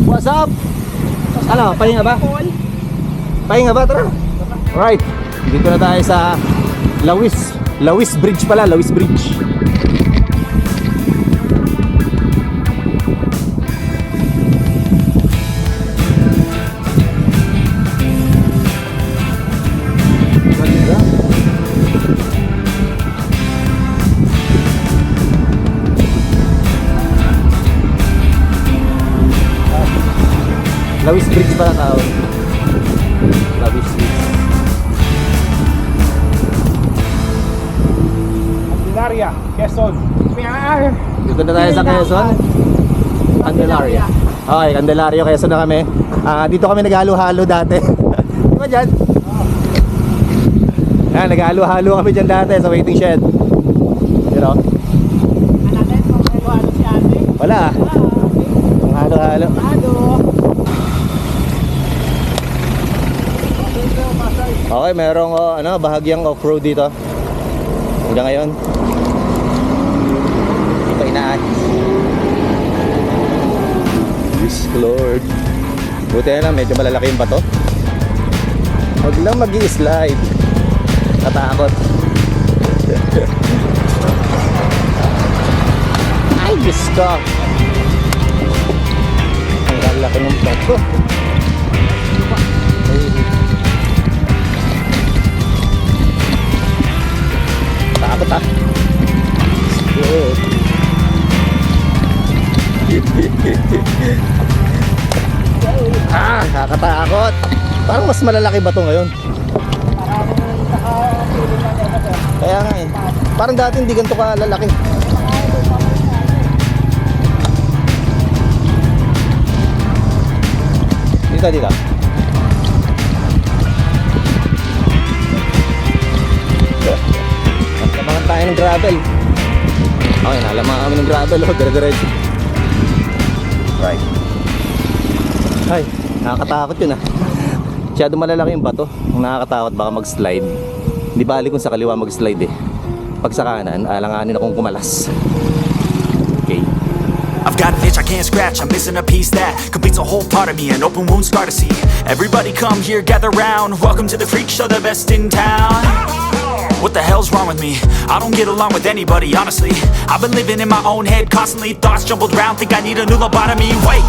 What's up? Ano, pahinga ba? Pahinga ba? Tara. Right. Dito na tayo sa Lawis Bridge pala, Lawis Bridge. Lawis Bridge pala tawag. Lawis Bridge. Candelaria, Quezon. Dito na tayo sa Quezon. Candelaria. Okay, Candelaria, Quezon na kami. Dito kami naghalo-halo dati. Di ba dyan? Yan, naghalo-halo kami dyan dati sa waiting shed. You know? Wala. Halo-halo. Okay, merong bahagyang off-road dito. Hanggang ngayon. Hindi pa inaayos. Yes, Lord. Buti na lang, medyo malalaki yung bato. Huwag lang mag-i-slide. Natakot. Ay, Diyos ko. Ang lalaki ng bato. Takot ah. Good. Nakakatakot. Parang mas malalaki ba ito ngayon? Kaya nga eh. Parang dati hindi ganito kalalaki. Dito. Nalamangan tayo ng gravel. Okay, nalamangan kami ng gravel. Dire-diretso. Right. Ay, nakakatakot yun ah. Masyado malalaki yung bato. Kung nakakatakot baka mag-slide. Hindi bali kung sa kaliwa mag-slide eh. Pag sa kanan, alanganin akong kumalas. Okay. I've got an itch I can't scratch, I'm missing a piece that completes a whole part of me, an open wound scar to see. Everybody come here, gather round, welcome to the freak show, the best in town. What the hell's wrong with me? I don't get along with anybody, honestly. I've been living in my own head constantly, thoughts jumbled round, think I need a new lobotomy. Wait,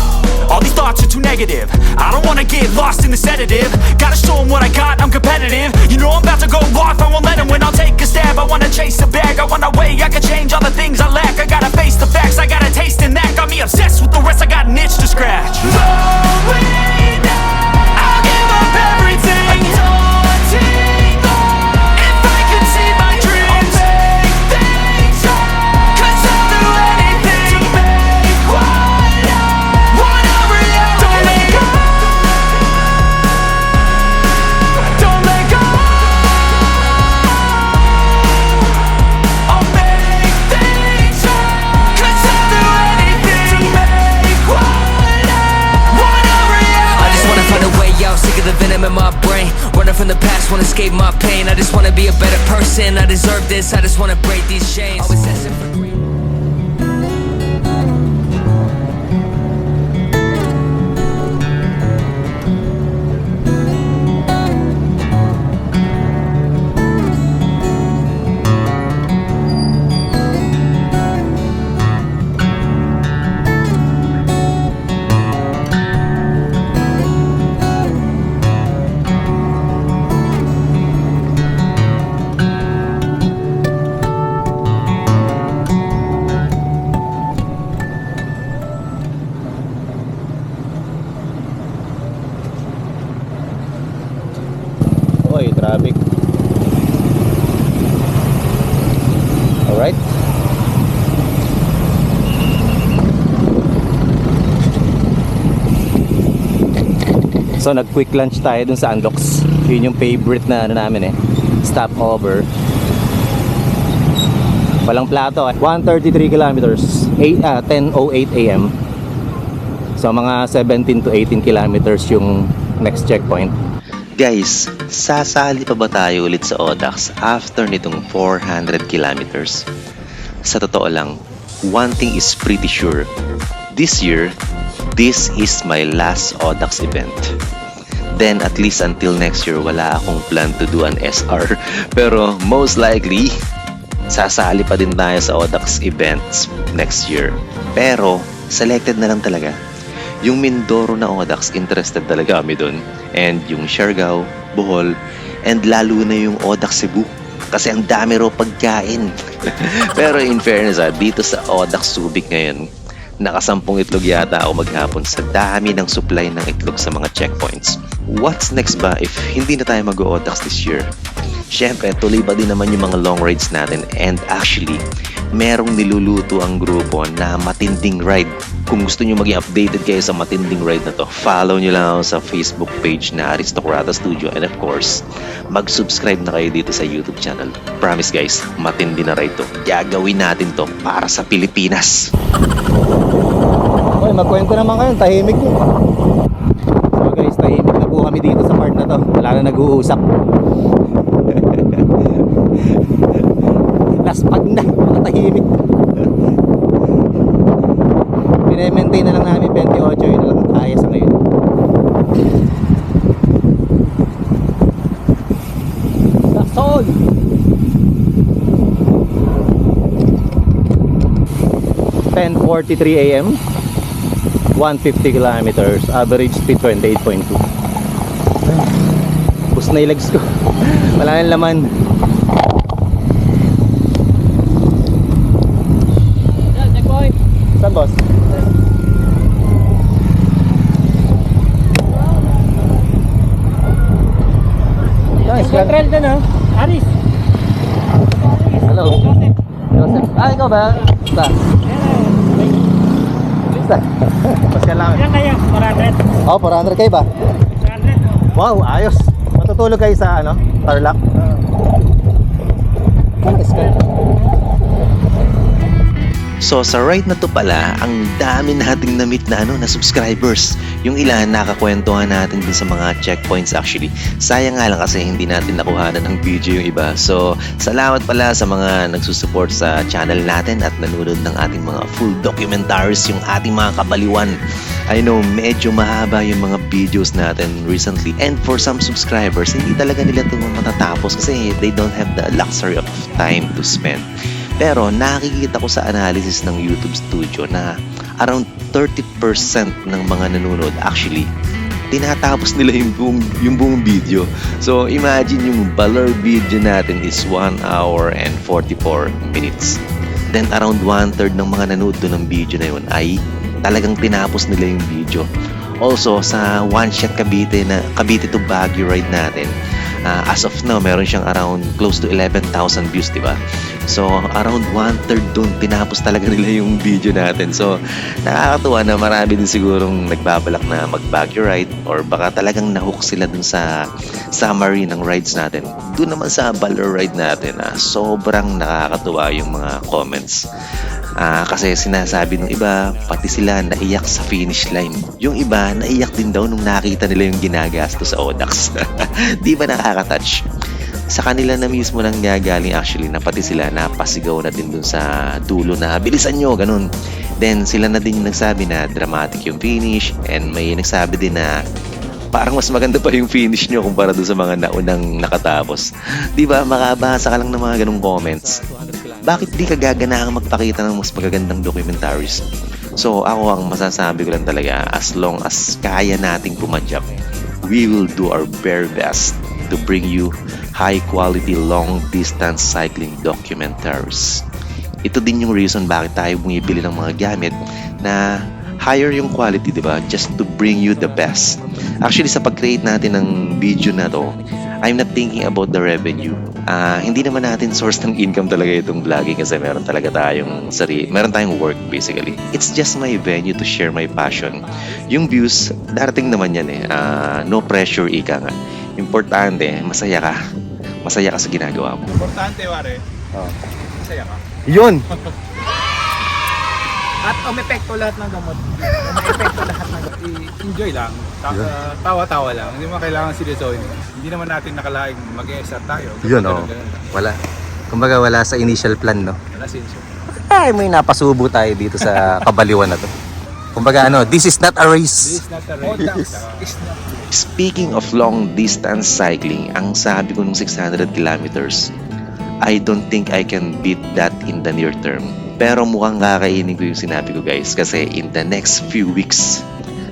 all these thoughts are too negative, I don't wanna get lost in the sedative. Gotta show them what I got, I'm competitive. You know I'm about to go off, I won't let them win, I'll take a stab. I wanna chase a bag, I wanna weigh, I can change all the things I lack. I gotta face the facts, I got a taste in that. Got me obsessed with the rest, I got an itch to scratch. I'll give up everything. If I could see my dreams, I'll make things right. 'Cause I'll do anything to make what I wanna reality. Don't let go. Don't let go. I'll make things right. 'Cause I'll do anything to make what I wanna reality. I just wanna find a way out, sick of the venom in my brain. Running from the past, wanna escape my pain. I just wanna be a better person, I deserve this. I just wanna break these chains. Always asking for green. Okay, traffic. Alright. So nag-quick lunch tayo dun sa Unlocks. Yun yung favorite na ano namin stopover. Walang plato 133 kilometers 10:08 AM. So mga 17 to 18 kilometers yung next checkpoint. Guys, sasali pa ba tayo ulit sa Audax after nitong 400 kilometers? Sa totoo lang, one thing is pretty sure. This year, this is my last Audax event. Then at least until next year, wala akong plan to do an SR. Pero most likely, sasali pa din tayo sa Audax events next year. Pero selected na lang talaga. Yung Mindoro na Audax, interested talaga kami dun. And yung Siargao, Bohol, and lalo na yung Audax Cebu. Kasi ang dami raw pagkain. Pero in fairness, dito sa Audax Subic ngayon, nakasampung itlog yata ako maghapon sa dami ng supply ng itlog sa mga checkpoints. What's next ba if hindi na tayo mag-Audax this year? Siyempre, tuloy pa din naman yung mga long rides natin. And actually, merong niluluto ang grupo na matinding ride. Kung gusto nyo maging updated kayo sa matinding ride na to, follow nyo lang ako sa Facebook page na Aristocrata Studio. And of course, mag-subscribe na kayo dito sa YouTube channel. Promise guys, matindi na ride to. Gagawin natin to para sa Pilipinas. Okay, magkwento naman kayo, tahimik nyo. So guys, tahimik na po kami dito sa part na to. Wala na nag-uusap. Laspag na, tahimik. Pine-maintain na lang namin 28, yun na lang kaya sa ngayon. Gasol! (10:43 AM) 150 kilometers, average speed 28.2. Bus na yung legs ko. Wala nang laman. Saan boss? Nice. Control doon oh. Aris. Hello. Joseph. Ah, ikaw ba? Basta. Basta. Basta lang. Yan kaya, 400. Oh, 400 kayo ba? 400. Wow, ayos. Matutulog kayo sa ano? Tarlac? Nice ka. So sa ride na to pala, ang dami nating na-meet na subscribers. Yung ilan nakakwentuhan natin din sa mga checkpoints actually. Sayang nga lang kasi hindi natin nakuhanan ng video yung iba. So salamat pala sa mga nagsusupport sa channel natin at nanonood ng ating mga full documentaries, yung ating mga kabaliwan. I know medyo mahaba yung mga videos natin recently, and for some subscribers hindi talaga nila ito matatapos kasi they don't have the luxury of time to spend. Pero nakikita ko sa analysis ng YouTube Studio na around 30% ng mga nanonood actually tinatapos nila yung buong video. So imagine yung Valor video natin is 1 hour and 44 minutes. Then around 1/3 ng mga nanood doon ng video na yun ay talagang tinapos nila yung video. Also sa One Shot Cavite to Baguio ride natin, as of now meron siyang around close to 11,000 views, diba? So around 1/3 dun tinapos talaga nila yung video natin. So nakakatuwa na marami din sigurong nagbabalak na mag Baguio ride, or baka talagang nahook sila dun sa summary ng rides natin. Doon naman sa Valor ride natin, sobrang nakakatuwa yung mga comments. Kasi sinasabi ng iba, pati sila naiyak sa finish line. Yung iba, naiyak din daw nung nakita nila yung ginagasto sa Audax. Di ba nakaka-touch? Sa kanila na mismo nang gagaling actually, na pati sila napasigaw na din dun sa dulo na bilisan nyo, ganun. Then sila na din yung nagsabi na dramatic yung finish, and may nagsabi din na parang mas maganda pa yung finish nyo kumpara doon sa mga naunang nakatapos. Di ba, makabasa ka lang ng mga ganung comments. Bakit di ka gaganahang magpakita ng mas magagandang documentaries? So ako ang masasabi ko lang talaga, as long as kaya nating pumadyak, we will do our very best to bring you high quality long distance cycling documentaries. Ito din yung reason bakit tayo bumibili ng mga gamit na higher yung quality, di ba? Just to bring you the best. Actually, sa pag-create natin ng video na to, I'm not thinking about the revenue. Hindi naman natin source ng income talaga itong vlogging kasi meron tayong work basically. It's just my venue to share my passion. Yung views, darating naman yan eh. No pressure, ika nga. Importante, masaya ka. Masaya ka sa ginagawa mo. Importante, pare. Masaya ka. Yun! At umepekto lahat ng gamot. Umepekto lahat ng gamot. Enjoy lang. Tawa-tawa lang. Hindi mo kailangan seryosohin. Hindi naman natin nakalaing mag-e-start tayo. Yun, wala. Kumbaga wala sa initial plan, no? Wala sensyo. Ay, may napasubo tayo dito sa kabaliwan na to. Kumbaga this is not a race. This is not a race. Speaking of long distance cycling, ang sabi ko ng 600 kilometers, I don't think I can beat that in the near term. Pero mukhang kakainin ko yung sinabi ko, guys, kasi in the next few weeks,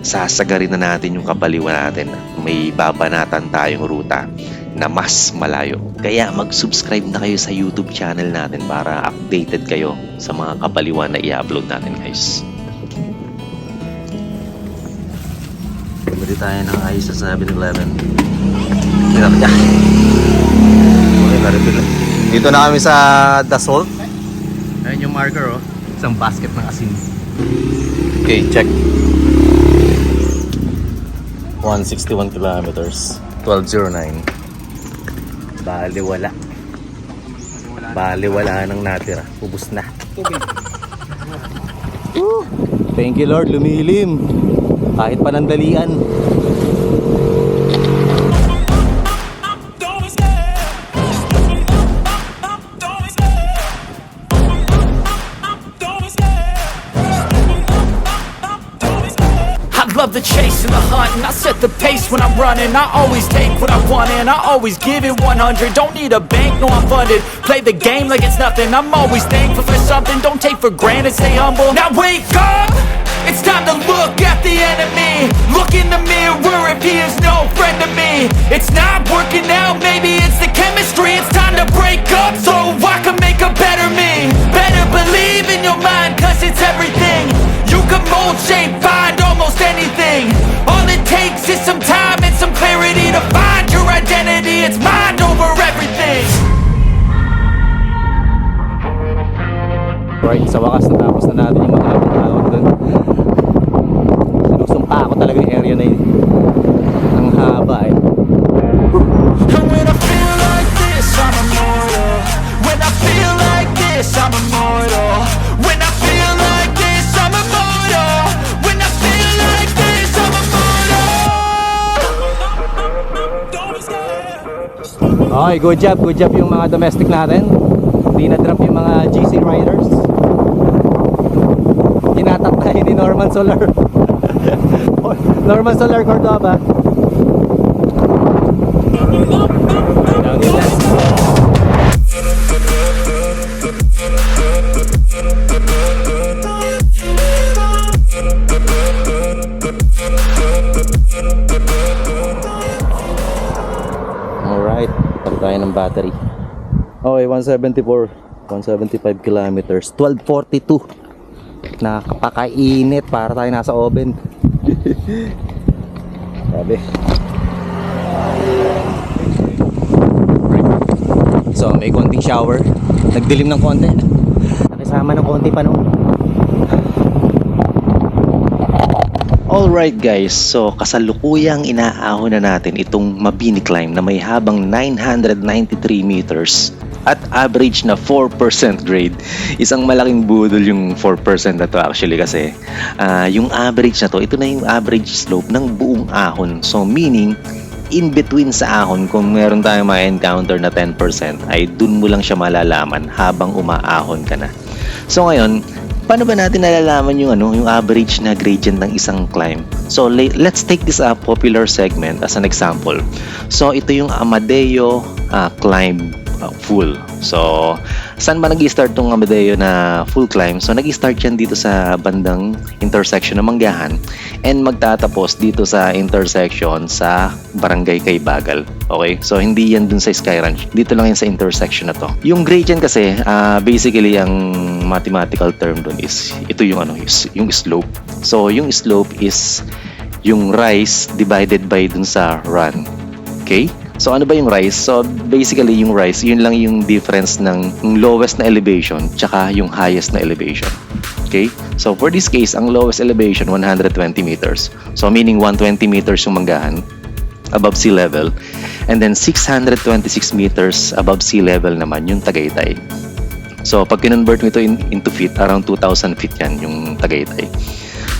sasagarin na natin yung kabaliwan natin. May babanatan tayong ruta na mas malayo. Kaya mag-subscribe na kayo sa YouTube channel natin para updated kayo sa mga kabaliwan na i-upload natin, guys. Bumili tayo ng ayos sa 7-Eleven. Hirap niya. Dito na kami sa The Salt. Ayun yung marker, oh. Isang basket ng asin. Okay, check. 161 kilometers. 1209. Bale wala nang natira. Ubus na. Thank you, Lord. Lumilim. Kahit panandalian. Love the chase and the hunt, and I set the pace when I'm running. I always take what I want and I always give it 100. Don't need a bank, no I'm funded. Play the game like it's nothing. I'm always thankful for something. Don't take for granted, stay humble. Now wake up, it's time to look at the enemy. Look in the mirror if he is no friend to me. It's not working out, maybe it's the chemistry. It's time to break up so I can make a better me. Better believe in your mind, cause it's everything. You can mold, shape, find almost anything. All it takes is some time and some clarity to find your identity. It's mind over everything. Right, sa wakas natapos na natin yung mga tawag doon. Sinusumpa ako talaga yung area na yun. Ang haba eh. And when I feel like this, I'm immortal. When I feel like this, I'm immortal. When I feel Okay, good job yung mga domestic natin. Hindi na-drop yung mga GC riders. Ginatak tayo ni Norman Solar. Norman Solar Cordoba. Downhill lang. Alright, pag tayo ng battery. Okay, 175 kilometers, 12:42. Nakapakainit, para tayo nasa oven. Sabi. So, may konting shower. Nagdilim ng konti. Nakisama ng konti pa noon. Alright guys, so kasalukuyang inaahon na natin itong Mabini Climb na may habang 993 meters at average na 4% grade. Isang malaking budol yung 4% na to actually kasi yung average na to, ito na yung average slope ng buong ahon. So meaning, in between sa ahon, kung meron tayong ma-encounter na 10%, ay dun mo lang siya malalaman habang umaahon ka na. So ngayon, paano ba natin nalalaman yung average na gradient ng isang climb? So let's take this popular segment as an example. So ito yung Amadeo climb full. So saan ba nag-i-start tong Amadeo na full climb? So nag-i-start yan dito sa bandang intersection ng Manggahan and magtatapos dito sa intersection sa Barangay Kaybagal. Okay? So hindi yan dun sa Sky Ranch. Dito lang yan sa intersection na to. Yung gradient kasi basically ang mathematical term dun is ito yung yung slope. So yung slope is yung rise divided by dun sa run. Okay? So ano ba yung rise? So basically yung rise, yun lang yung difference ng lowest na elevation tsaka yung highest na elevation. Okay? So for this case, ang lowest elevation 120 meters. So meaning 120 meters yung Manggahan above sea level, and then 626 meters above sea level naman yung Tagaytay. So pag kinonvert mo ito into feet, around 2,000 feet yan yung Tagaytay.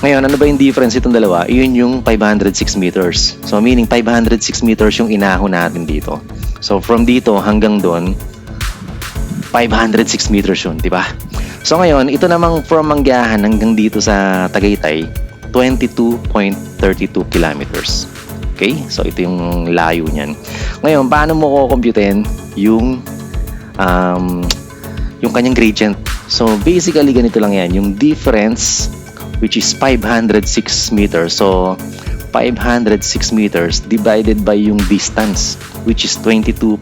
Ngayon, ano ba yung difference itong dalawa? Yun yung 506 meters. So meaning 506 meters yung inahon natin dito. So from dito hanggang doon, 506 meters yun, di ba? So ngayon, ito namang from Manggahan hanggang dito sa Tagaytay, 22.32 kilometers. Okay? So ito yung layo niyan. Ngayon, paano mo kukumputin yung kanyang gradient? So basically ganito lang yan, yung difference which is 506 meters. So 506 meters divided by yung distance which is 22.32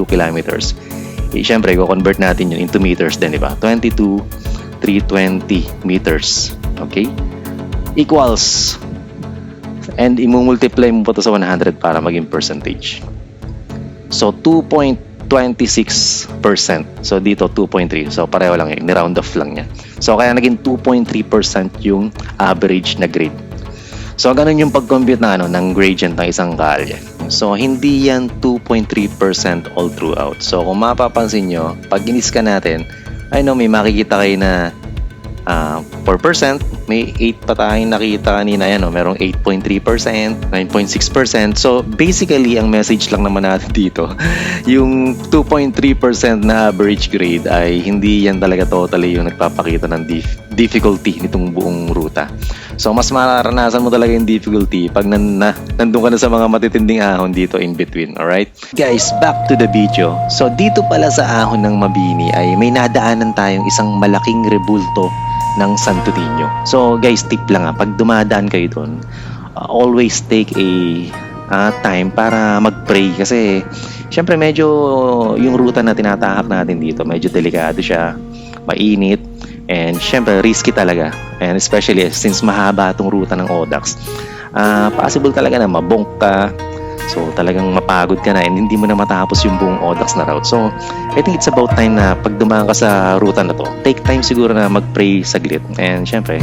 kilometers. Siyempre, i-convert natin yun into meters din, di ba? 22,320 meters. Okay? Equals, and i-multiply mo pa to sa 100 para maging percentage. So 2.26%. So dito 2.3. So pareho lang yun. Ni-round off lang niya. So kaya naging 2.3% yung average na grade. So ganun yung pag-compute ng gradient ng isang kalye. So hindi yan 2.3% all throughout. So kung mapapansin nyo, pag in-scan natin, may makikita kayo na 4%, may 8 pa tayong nakita kanina, merong 8.3%, 9.6%. So basically ang message lang naman natin dito, yung 2.3% na average grade ay hindi yan talaga totally yung nagpapakita ng difficulty nitong buong ruta. So mas mararanasan mo talaga yung difficulty pag nandun ka na sa mga matitinding ahon dito in between. Alright? Guys, back to the video. So dito pala sa ahon ng Mabini ay may nadaanan tayong isang malaking rebulto ng Santo Niño. So guys, tip lang pag dumadaan kayo doon, always take a time para mag-pray kasi syempre medyo yung ruta na tinatahak natin dito, medyo delikado siya, mainit, and syempre risky talaga, and especially since mahaba itong ruta ng Audax, possible talaga na mabonk ka. So talagang mapagod ka na and hindi mo na matapos yung buong Audax na route. So I think it's about time na pag dumaan ka sa ruta na to, take time siguro na mag-pray saglit. And syempre,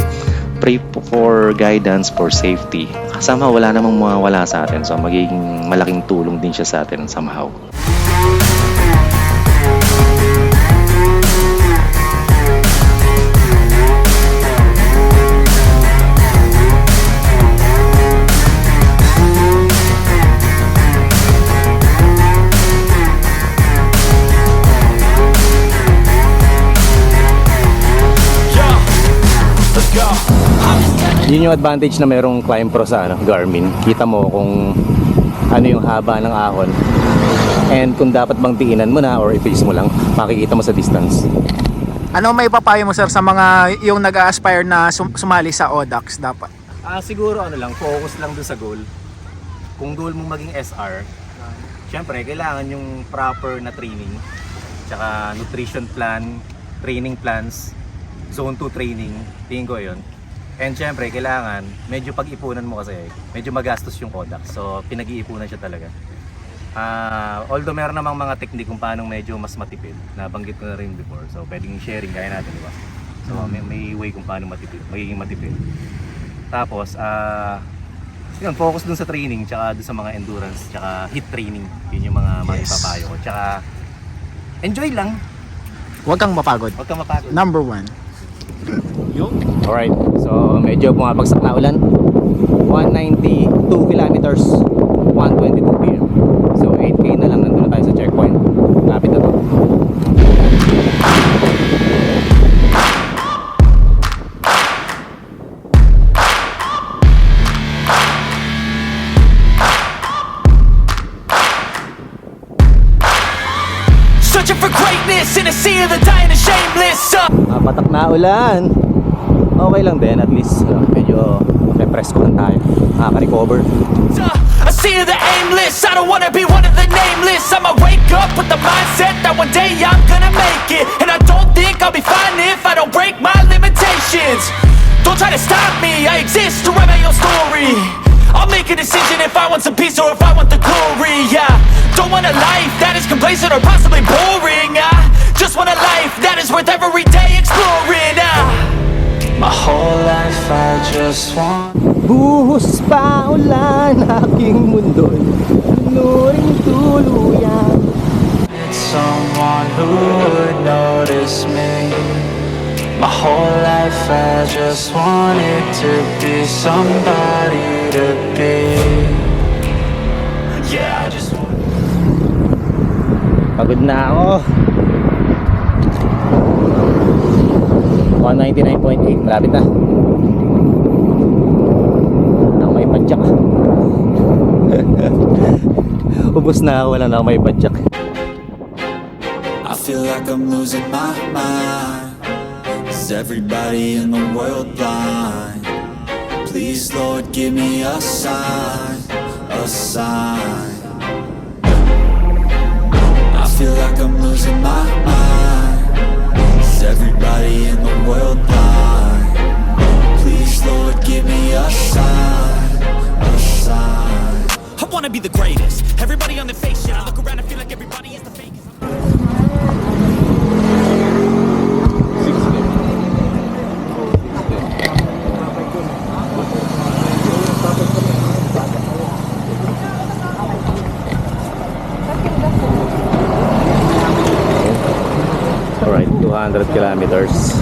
pray for guidance, for safety. Kasama wala namang mawawala sa atin. So magiging malaking tulong din siya sa atin somehow. Yun yung advantage na merong Climb Pro sa Garmin. Kita mo kung ano yung haba ng ahon. And kung dapat bang diinan mo na or i-face mo lang, makikita mo sa distance. Ano may papayo mo sir sa mga yung nag-aspire na sumali sa ODAX dapat? Siguro focus lang dun sa goal. Kung goal mong maging SR, syempre kailangan yung proper na training, tsaka nutrition plan, training plans, zone 2 training, tingin ko yun. And syempre kailangan medyo pag-ipunan mo kasi medyo magastos yung ODAX, so pinag-iipunan siya talaga. Although meron namang mga technique kung paano medyo mas matipid, nabanggit ko na rin before, so pwedeng sharing kaya natin, di ba? So may way kung paano magiging matipid. Tapos yun, focus dun sa training, tsaka dun sa mga endurance, tsaka HIIT training. Yun yung mga maipapayo ko. Tsaka enjoy lang. Huwag kang mapagod. Number 1. Alright, so medyo pumapagsak na ulan. 192 kilometers, 1:22 PM. So 8K na lang, nandun na tayo sa checkpoint. Lapit na to. Searching for greatness in a sea of the dying and shameless. Patak na ulan. Okay lang din, at least medyo represkohan tayo. Nakaka-recover. A sea of the aimless. I don't wanna be one of the nameless. I'ma wake up with the mindset that one day I'm gonna make it. And I don't think I'll be fine if I don't break my limitations. Don't try to stop me, I exist to write my own story. I'll make a decision if I want some peace or if I want the glory. Yeah, don't want a life that is complacent or possibly boring. I just want a life that is worth every day exploring. My whole life I just want. Buhos pa ulan, aking mundo'y lunuring tuluyan. It's someone who would notice me. My whole life I just wanted to be somebody to be. Yeah, I just want. Pagod na ako. 199.8, malapit na. Ako may padyak. Ubus na ako, wala na ako may padyak. I feel like I'm losing my mind. Is everybody in the world blind? Please, Lord, give me a sign, a sign. I feel like I'm losing my mind. Is everybody in the world blind? Please, Lord, give me a sign, a sign. I wanna be the greatest. Everybody on the fake shit. I look around and feel like everybody is the fakest. Alright, 200 kilometers.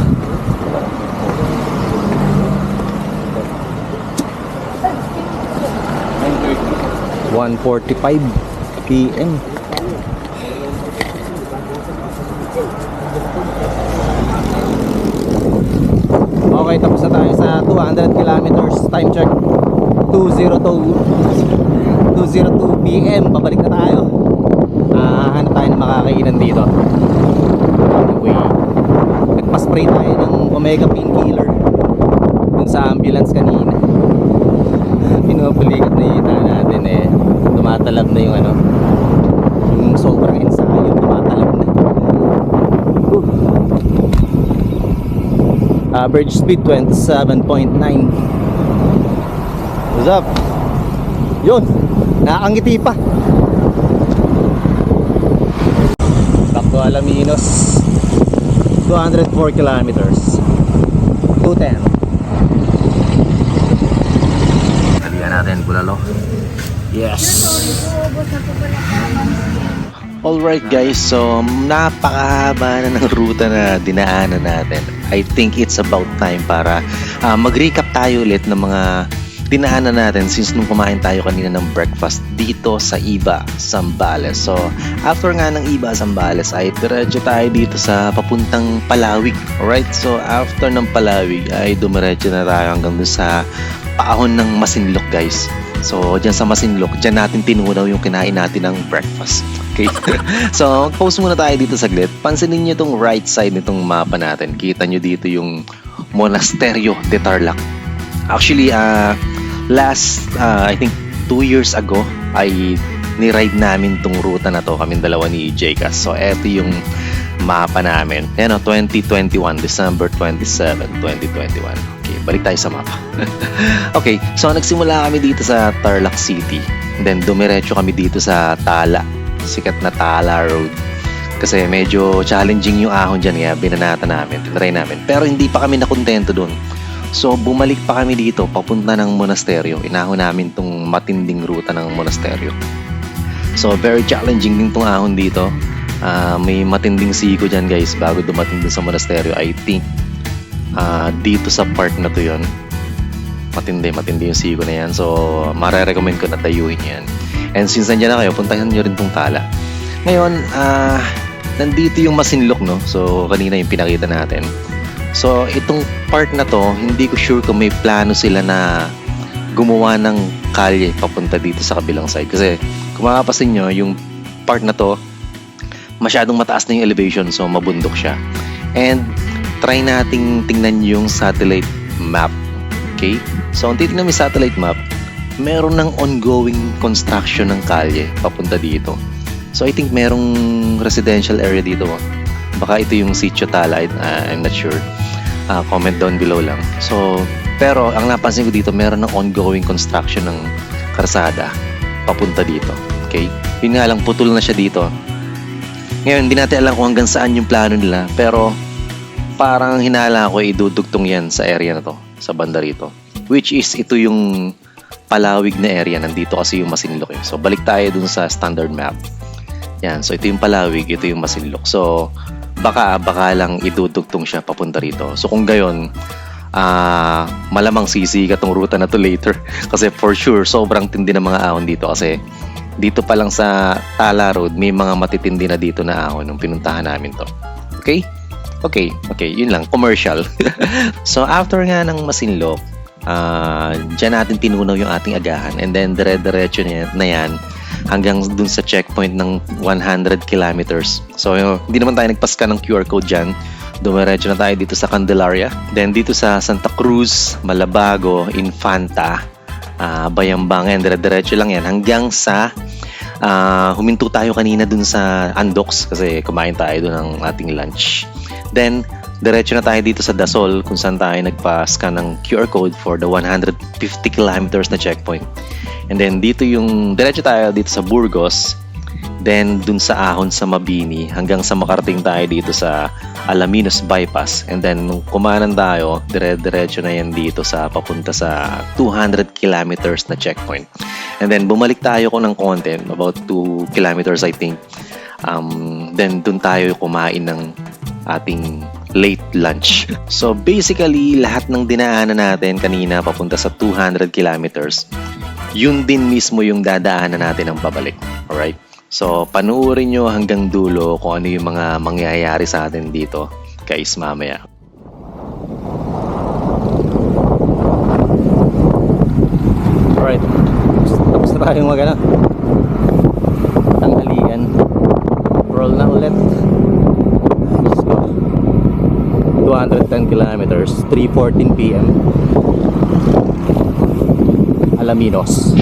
(1:45 PM). Okay, tapos na tayo sa 200 kilometers. Time check 2:02 PM. Babalik na tayo. Hanap tayo ng makakainan dito. Anyway, nagpa-spray tayo ng Omega Painkiller dun sa ambulance kanina. Pinupulikat na yita natin tumatalab na yung yung sobrang ensayo, tumatalab na. Average speed 27.9. What's up? Yun, nakakangiti pa. Back to Alaminos, 204 kilometers, 210. Talihan natin, Bulalo. Yes. Alright guys, so napakahaba na ng ruta na dinaanan natin. I think it's about time para mag-recap tayo ulit ng mga dinaanan natin since nung kumain tayo kanina ng breakfast dito sa Iba, Zambales. So, after nga ng Iba, Zambales ay diretso tayo dito sa papuntang Palawig. Alright? So, after ng Palawig ay dumiretso na tayo hanggang dun sa paahon ng Masinloc, guys. So, dyan sa Masinloc, dyan natin tinunaw yung kinain natin ng breakfast. Okay? So, pause muna tayo dito saglit. Pansinin nyo itong right side nitong mapa natin. Kita nyo dito yung Monasterio de Tarlac. Actually, I think 2 years ago ay ni-ride namin tong ruta na to, kaming dalawa ni Jcas. So, eto yung mapa namin. Yan o, 2021, December 27, 2021. Okay, balik tayo sa mapa. Okay, so nagsimula kami dito sa Tarlac City. Then, dumiretso kami dito sa Tala. Sikat na Tala Road. Kasi medyo challenging yung ahon dyan, kaya binanata namin, tinry namin. Pero hindi pa kami nakontento doon. So, bumalik pa kami dito, papunta ng monasteryo. Inahon namin tong matinding ruta ng monasteryo. So, very challenging din tong ahon dito. May matinding siko dyan, guys, bago dumating dun sa monasteryo. I think, dito sa part na to yun. Matindi yung siko na yan. So, mare-recommend ko na tayuin yan. And since nandiyan na kayo, puntahan nyo rin tong Tala. Ngayon, nandito yung Masinloc, no? So, kanina yung pinakita natin. So, itong part na to, hindi ko sure kung may plano sila na gumawa ng kalye papunta dito sa kabilang side. Kasi, kung makapasin nyo, yung part na to, masyadong mataas na yung elevation, so mabundok siya. And, try nating tingnan yung satellite map. Okay? So, kung titignan mo yung satellite map, meron ng ongoing construction ng kalye papunta dito. So, I think merong residential area dito. Baka ito yung Sitio Tala, I'm not sure. Comment down below lang. So, pero ang napansin ko dito, meron ng ongoing construction ng karsada papunta dito. Okay? Yun nga lang, putol na siya dito. Ngayon, hindi natin alam kung hanggang saan yung plano nila, pero parang hinala ko idudugtong yan sa area na to, sa banda rito. Which is, ito yung Palawig na area. Nandito kasi yung Masinloc. So, balik tayo dun sa standard map. Yan. So, ito yung Palawig, ito yung Masinloc. So, baka lang idudugtong siya papunta rito. So, kung gayon, malamang sisikat tong ruta na to later. Kasi for sure, sobrang tindi ng mga ahon dito. Kasi dito pa lang sa Tala Road, may mga matitindi na dito na ahon nung pinuntahan namin to. Okay? Okay. Yun lang. Commercial. So, after nga ng Masinloc, dyan natin tinunaw yung ating agahan. And then, dire-diretso na yan hanggang dun sa checkpoint ng 100 kilometers. So, hindi naman tayo nagpaska ng QR code dyan. Dumiretso na tayo dito sa Candelaria. Then, dito sa Santa Cruz, Malabago, Infanta, Bayambangan. Dire-diretso lang yan hanggang sa huminto tayo kanina dun sa Andox kasi kumain tayo dun ng ating lunch. Then, diretso na tayo dito sa Dasol kung saan tayo nagpa-scan ng QR code for the 150 kilometers na checkpoint. And then dito yung diretso tayo dito sa Burgos, then dun sa ahon sa Mabini hanggang sa makarating tayo dito sa Alaminos Bypass. And then nung kumanan tayo, diretso na yan dito sa papunta sa 200 kilometers na checkpoint. And then bumalik tayo ko ng konti, about 2 kilometers I think. Then dun tayo kumain ng ating late lunch. So basically, lahat ng dinaanan natin kanina papunta sa 200 kilometers, yun din mismo yung dadaanan natin ang pabalik. Alright? So, panuorin nyo hanggang dulo kung ano yung mga mangyayari sa atin dito, guys, mamaya. Alright. Tapos na tayong tanghalian. Roll na ulit. Let's go. 210 kilometers, 3:14 p.m. Alaminos.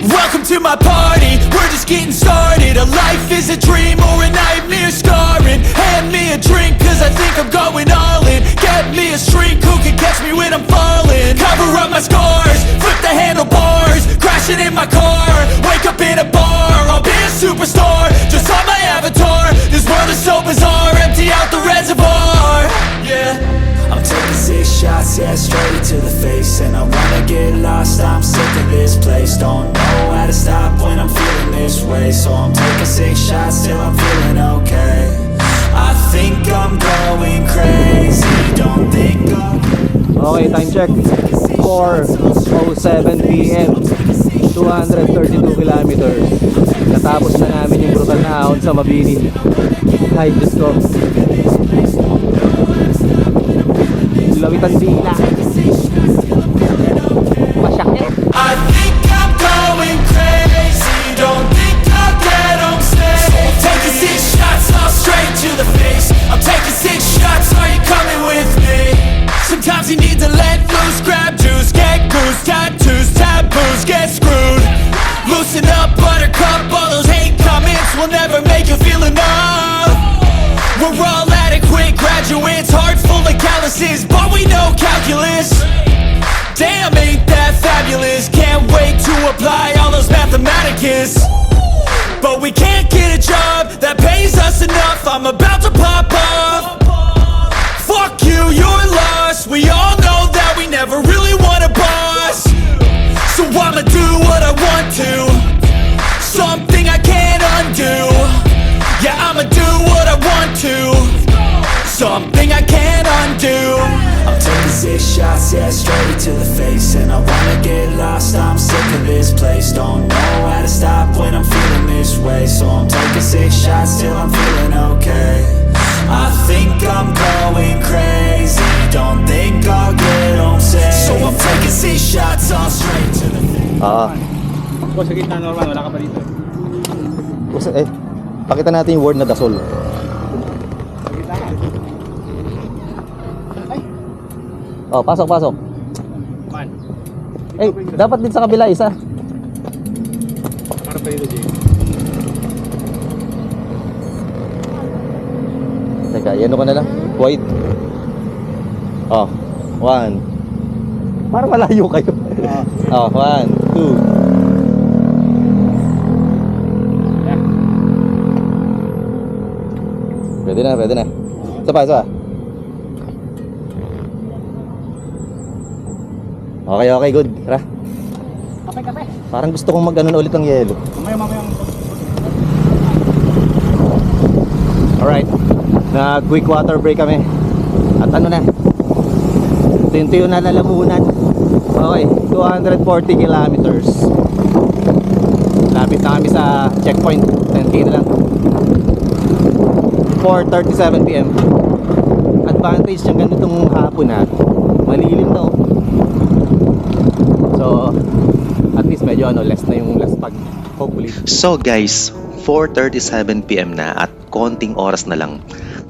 Welcome to my party, we're just getting started. A life is a dream or a nightmare scarring. Hand me a drink cause I think I'm going all in. Get me a shrink who can catch me when I'm falling. Cover up my scars, flip the handlebars. Crashing in my car, wake up in a bar. I'll be a superstar, just on my avatar. This world is so bizarre, empty out the reservoir. Yeah, I'm taking 6 shots, yeah, straight to the face. And I wanna get lost, I'm sick of this place. Don't know how to stop when I'm feeling this way. way. So I'm taking 6 shots till I'm feeling okay. I think I'm going crazy. Don't think I'm... Okay, time check. 4:07 PM. 232 kilometers. Natapos na namin yung brutal na ahon sa Mabini. Ay, Diyos ko. Lawitan dila. Masyakit. I think I'm going crazy. Don't think I'll get home safe. I'm taking 6 shots all straight to the face. I'm taking 6 shots, are you coming with me? Sometimes you need to let loose, grab juice, get goose, tattoos, taboos, get screwed. Loosen up, buttercup, all those hate comments will never make you feel enough. We're all adequate graduates, heart full of calluses, but we know calculus. Damn, ain't that fabulous? Can't wait to apply all those mathematicus. But we can't get a job that pays us enough. I'm about to pop off. Fuck you, you're lost. We all know that we never really want a boss. So I'ma do what I want to, something I can't undo. Yeah, I'ma do what I want to, something I can't undo. I'm taking 6 shots, yeah, straight to the face. And I wanna get lost, I'm sick of this place. Don't know how to stop when I'm feeling this way. So I'm taking 6 shots till I'm feeling okay. I think I'm going crazy. Don't think I'll get home safe. So I'm taking 6 shots all straight to the face. Boss, sa gitna normal, wala ka pa dito. Pakita natin yung word na dasol. Oh, pasok. Dapat din sa kabila isa. Para pa dito, Jay. Teka, yan ko na lang. Wait. Oh, 1. Parang malayo kayo. Oh, 1, 2. Pwede na. Isa pa. Okay, good. Tara. Kape. Parang gusto kong mag-ano na ulit ng yelo. Mamaya. Alright. Nag-quick water break kami. At ano na? Ito yung nalalamunan. Okay, 240 kilometers. Lapit na kami sa checkpoint. 10k na lang. 4:37 PM. Advantage yung ganitong hapon na malilim daw. So at least medyo less na yung laspag, hopefully. So guys, 4:37 PM na at konting oras na lang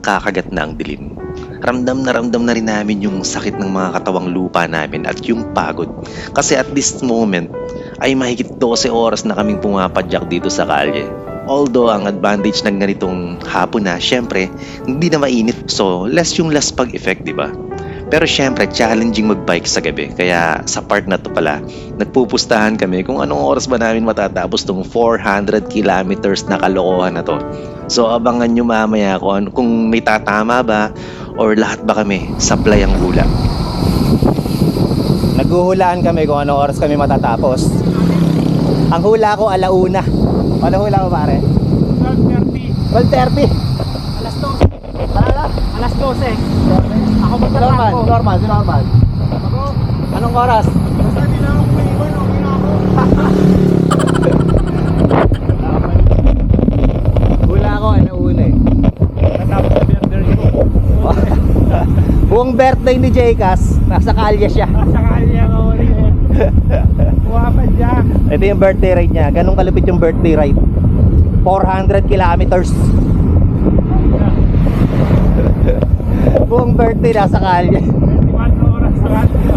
kakagat na ang dilim. Ramdam na rin namin yung sakit ng mga katawang lupa namin at yung pagod. Kasi at this moment ay mahigit 12 oras na kaming pumapadyak dito sa kalye. Although ang advantage ng ganitong hapon na, syempre, hindi na mainit. So, less yung laspag effect, di ba? Pero syempre, challenging magbike sa gabi. Kaya sa part na to pala, nagpupustahan kami kung anong oras ba namin matatapos tong 400 kilometers na kalokohan na to. So, abangan nyo mamaya kung may tatama ba or lahat ba kami supply ang hula. Naghuhulaan kami kung anong oras kami matatapos. Ang hula ko 1:00. Ano hula mo pare? 12:30. 12:30. Alas 12. Alas 12. Ako magtatakbo. Normal. Ako. Anong oras? Basta di na ako maiwan, okay na ako. Hula ko 1:00 Natapos na birthday ko. Buong birthday ni Jcas, nasa kalye siya. Sa kanya ako rin. Buwapan siya. Ito yung birthday ride niya. Ganun kalupit yung birthday ride. 400 kilometers. Buong birthday nasa kalye. 24 oras sa radyo.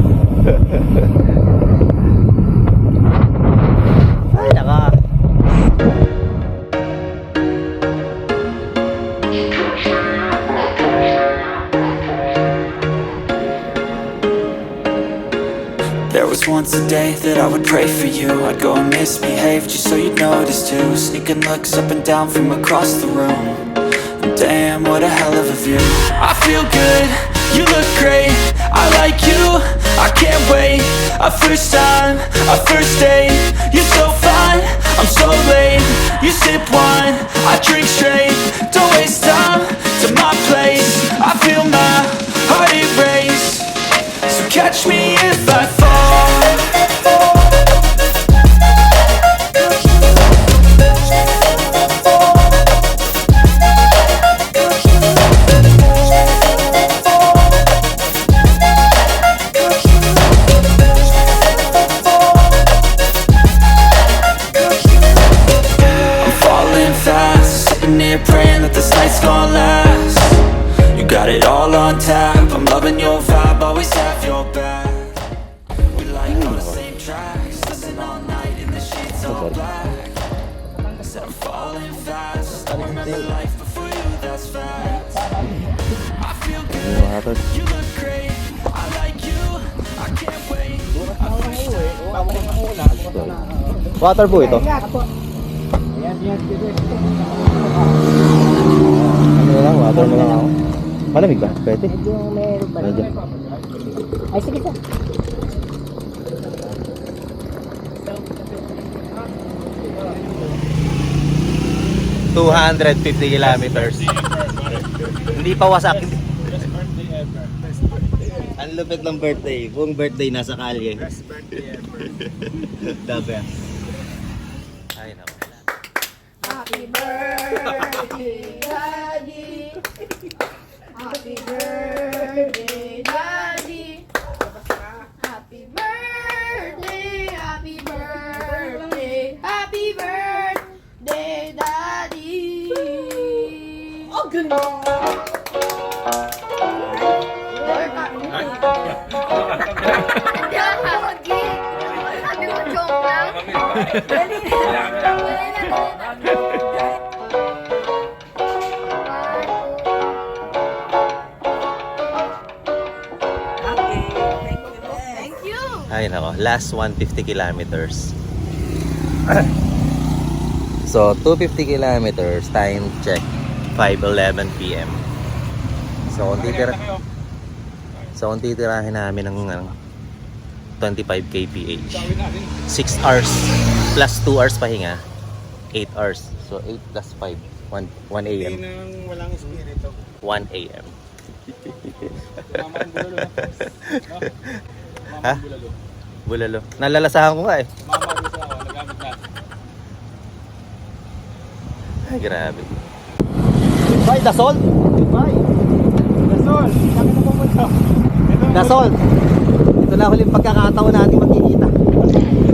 Ay, naka. There was once a day that I would pray for you. I'd go and misbehave just so you'd notice too. Sneaking looks up and down from across the room. Damn, what a hell of a view. I feel good, you look great, I like you, I can't wait. A first time, a first date, you're so fine, I'm so late. You sip wine, I drink straight. Don't waste time to my place. I feel my heart erase. So catch me if I fall. Praying that this night's gonna last. You got it all on tap. I'm loving your vibe, always have your back. We like all the same tracks. Listen all night in the sheets all black. I said I'm falling fast. I remember life before you, that's fact. I feel good, you look great. I like you, I can't wait. Water po ito. Ano lang, water mo lang ako. Malamig ba? Pwede? Medyo meron pa rin. Ay, sige po. 250 kilometers. Hindi pa wasak. Ang lupit ng birthday. Buong birthday nasa kalye. Best birthday ever. The best. Ay, naku. Happy birthday, Daddy. Happy birthday, Daddy. Happy birthday, happy birthday, happy birthday, Daddy. Oh, ganda. Hindi ako nakakagig. Sabi ko, joke lang. Dali Ay nako, last 150 kilometers. So 250 kilometers, time check 5:11 PM. So kung titirahin namin ng 25 kph, 6 hours plus 2 hours pahinga, 8 hours. So 8 plus 5, 1 AM. Nang walang espiritu. 1 AM. Mama ang bulalo. No? Mama Ha? ang bulalo. Bulalo. Nalalasahan ko nga eh. Mama ang gusto ako. Nagamit na. Ay, grabe. Goodbye, Dasol! Goodbye! Dasol! Kami na pumunta. Dasol! Ito na huling pagkakataon natin magkikita.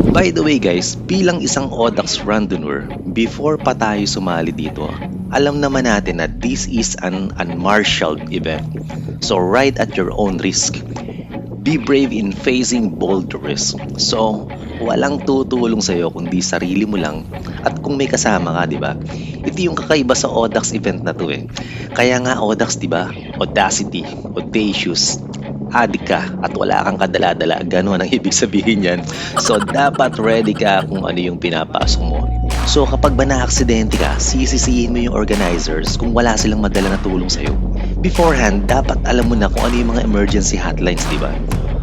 By the way guys, bilang isang Audax randonneur, before pa tayo sumali dito, alam naman natin na this is an unmarshaled event. So ride at your own risk. Be brave in facing bold risk. So, walang tutulong sa'yo kundi sarili mo lang at kung may kasama ka, di ba? Ito yung kakaiba sa Audax event na to eh. Kaya nga Audax, di ba? Audacity, audacious, adik ka at wala kang kadala-dala. Ganon ang ibig sabihin yan. So, dapat ready ka kung ano yung pinapasok mo. So, kapag ba na-aksidente ka, sisisihin mo yung organizers kung wala silang madala na tulong sa'yo. Beforehand, dapat alam mo na kung ano yung mga emergency hotlines, di ba?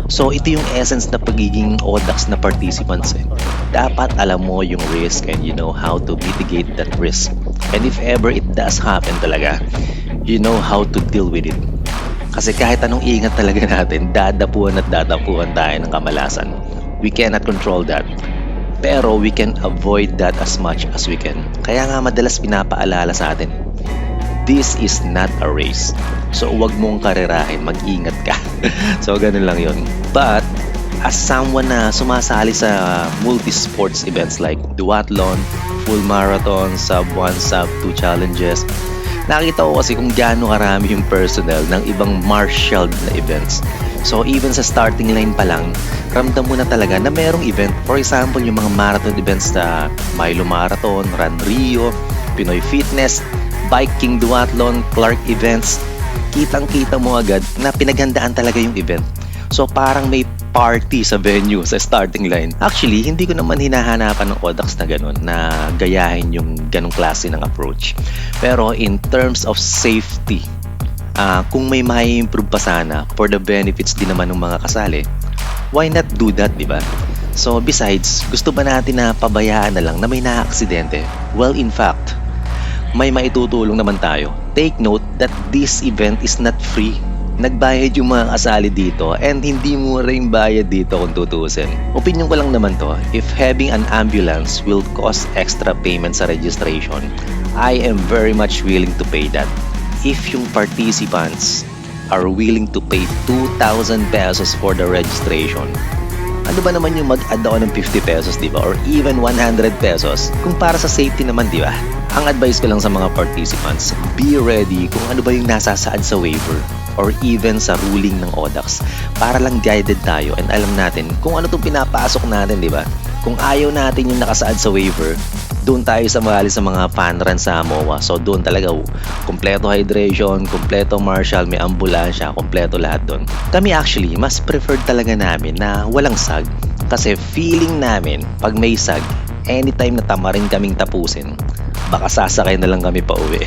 So, ito yung essence na pagiging Audax na participants eh. Dapat alam mo yung risk and you know how to mitigate that risk. And if ever it does happen talaga, you know how to deal with it. Kasi kahit anong ingat talaga natin, dadapuan tayo ng kamalasan. We cannot control that. Pero we can avoid that as much as we can. Kaya nga madalas pinapaalala sa atin, this is not a race. So wag mong karerahin, mag-ingat ka. So ganun lang yun. But as someone na sumasali sa multi-sports events like duathlon, full marathon, sub 1, sub 2 challenges, nakita ko kasi kung gaano karami yung personnel ng ibang marshaled na events. So even sa starting line pa lang, ramdam mo na talaga na merong event. For example, yung mga marathon events na Milo Marathon, Run Rio, Pinoy Fitness, Biking Duathlon, Clark Events, kitang-kita mo agad na pinaghandaan talaga yung event. So parang may party sa venue, sa starting line. Actually, hindi ko naman hinahanapan ng Audax na ganun, na gayahin yung ganung klase ng approach. Pero in terms of safety, kung may mai-improve pa sana for the benefits din naman ng mga kasali, why not do that, di ba? So besides, gusto ba natin na pabayaan na lang na may naaksidente? Well, in fact, may maitutulong naman tayo. Take note that this event is not free. Nagbayad yung mga kasali dito and hindi mura yung bayad dito kung tutusin. Opinion ko lang naman to, if having an ambulance will cost extra payment sa registration, I am very much willing to pay that. If yung participants are willing to pay 2,000 pesos for the registration, ano ba naman yung mag-add ako ng 50 pesos, di ba? Or even 100 pesos kung para sa safety naman, di ba? Ang advice ko lang sa mga participants, be ready kung ano ba yung nasasaad sa waiver or even sa ruling ng ODAX para lang guided tayo and alam natin kung ano itong pinapasok natin, di ba? Kung ayaw natin yung nakasaad sa waiver, doon tayo sumali sa mga fun run sa MOA. So doon talaga, kompleto hydration, kompleto marshal, may ambulansya, kompleto lahat doon. Kami actually, mas preferred talaga namin na walang sag. Kasi feeling namin, pag may sag, anytime na tamarin kaming tapusin, baka sasakay na lang kami pa uwi.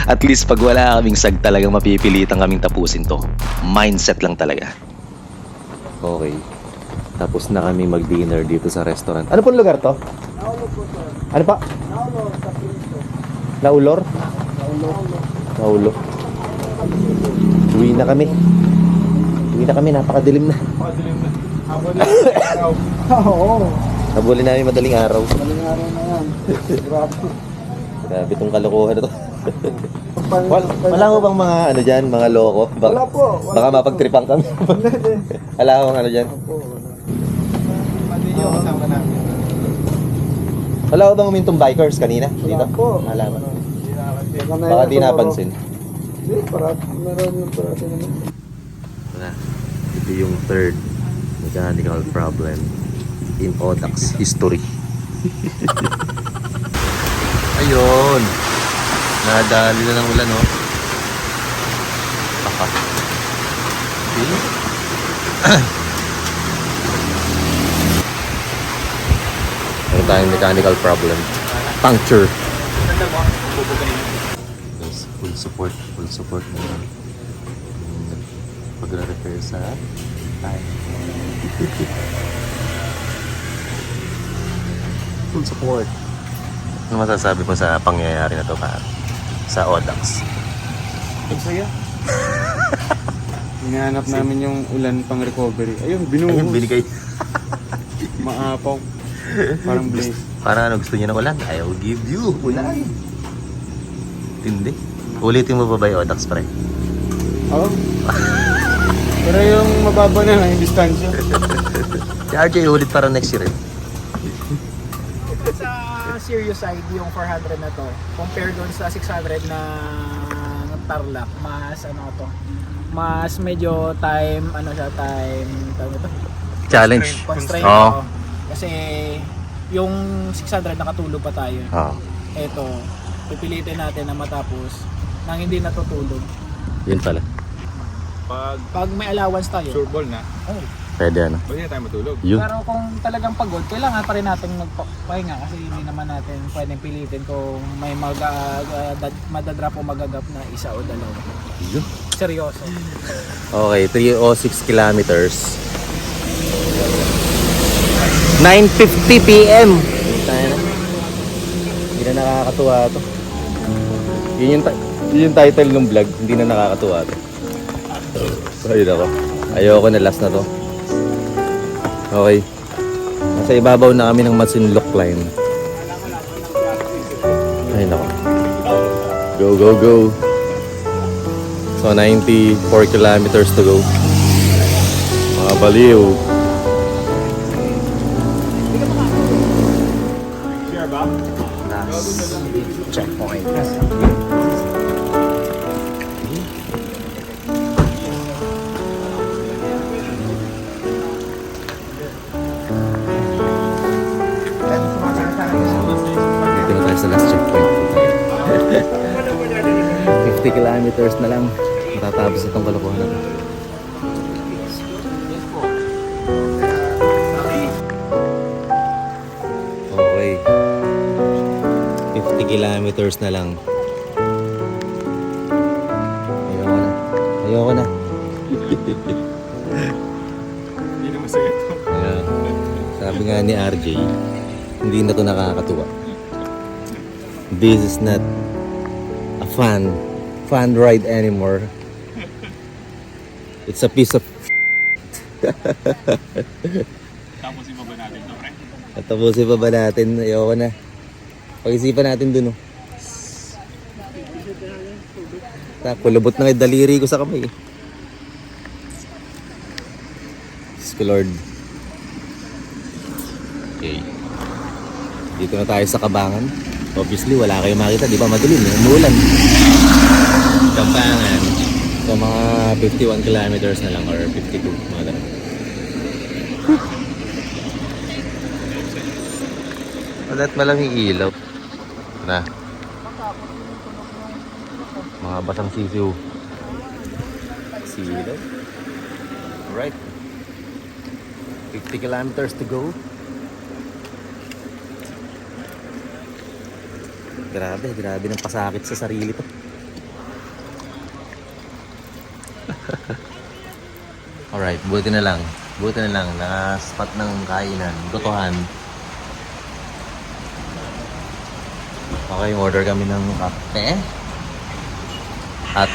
At least pag wala kaming sag talagang mapipilitan kaming tapusin to. Mindset lang talaga. Okay. Tapos na kami mag-dinner dito sa restaurant. Ano pong lugar to? Naulog po sir. Ano pa? Naulog sa Pinto. Naulor? Naulog. Naulo. Uwi na kami. Napakadilim na. Habol na araw. Oo. Habulin namin madaling araw. Maling araw na yan. Grabe. Grabe itong kalokohan na to. Wala ko bang mga ano dyan, mga loko? Wala po. Baka mapagtripan kami. Wala ko bang ano dyan? Mali nyo kasama namin. Wala ko bang umintong bikers kanina? Dito? po. Wala ba? Baka di napansin. Hindi, meron yung parati naman. Wala. Ito yung third mechanical problem in ODAX history. Ayun. Nadali na ng ulan, no? Paka. Okay. Meron tayong mechanical problem. Puncture. Yes, full support naman. Pagre-repair sa tire. Full support. Ano masasabi mo sa pangyayari na to, pa? Sa ODAX? Ang saya. Hinahanap namin yung ulan pang recovery. Ayun, binuhos. Ayun, binigay. Maapaw. Parang blaze. Parang ano, gusto niya ng ulan? I will give you ulan. Tindi. Ulitin mo ba ba yung ODAX, pre? Oo. Pero yung mababa na lang yung distansya. Si RJ, ulit para next year. Sa serious side, yung 400 na to, compare doon sa 600 na Tarlac, mas ano to, mas medyo time, ano siya, time ito? Challenge. Constraint. Oo. Kasi yung 600 nakatulog pa tayo. Oo. Ito, pipilitin natin na matapos nang hindi natutulog. Yun pala. Pag may allowance tayo. Sure ball na. Oh. Pwede ano. Pwede na tayo matulog. Yun. Pero kung talagang pagod, kailangan pa rin natin magpahinga kasi hindi naman natin pwedeng pilitin kung may madadrop o magagap na isa o dalawa. Yun. Seryoso. Okay, 306 kilometers. 9:50 PM. Tayo na. Hindi na nakakatuwa to. Yun yung title ng vlog. Hindi na nakakatuwa to. So, yun ako. Ayoko na, last na to. Okay. Nasa ibabaw na kami ng Masinloc line. Ay, nako. Go, go, go. So, 94 kilometers to go. Mga baliw. Checkpoint. Dito na tayo sa last checkpoint. 50 kilometers na lang. Matatapos itong kalokohan na to. Okay. 50 kilometers na lang. Ayoko na. Hindi na masaya to. Ayan. Sabi Sabi nga ni RJ, hindi na to nakakatuwa. This is not a fun ride anymore. It's a piece of Tapusin pa ba natin ito, pre? Tapusin pa ba natin? Ayoko na. Pag-isipan natin dun, oh. Kulubot na yung daliri ko sa kamay. Diyos ko Lord. Okay. Dito na tayo sa Kabangan. Obviously, wala kayong makita. Di ba madilim? Umuulan. Kabangan. So, mga 51 kilometers na lang or 52. Mga ganun. Wala't malamig ilaw. Na. Mga basang sisiw. Silaw. Alright. 50 kilometers to go. Grabe ng pasakit sa sarili to. Alright, buti na lang. Naka-spot ng kainan. Gotohan. Okay, order kami ng kape at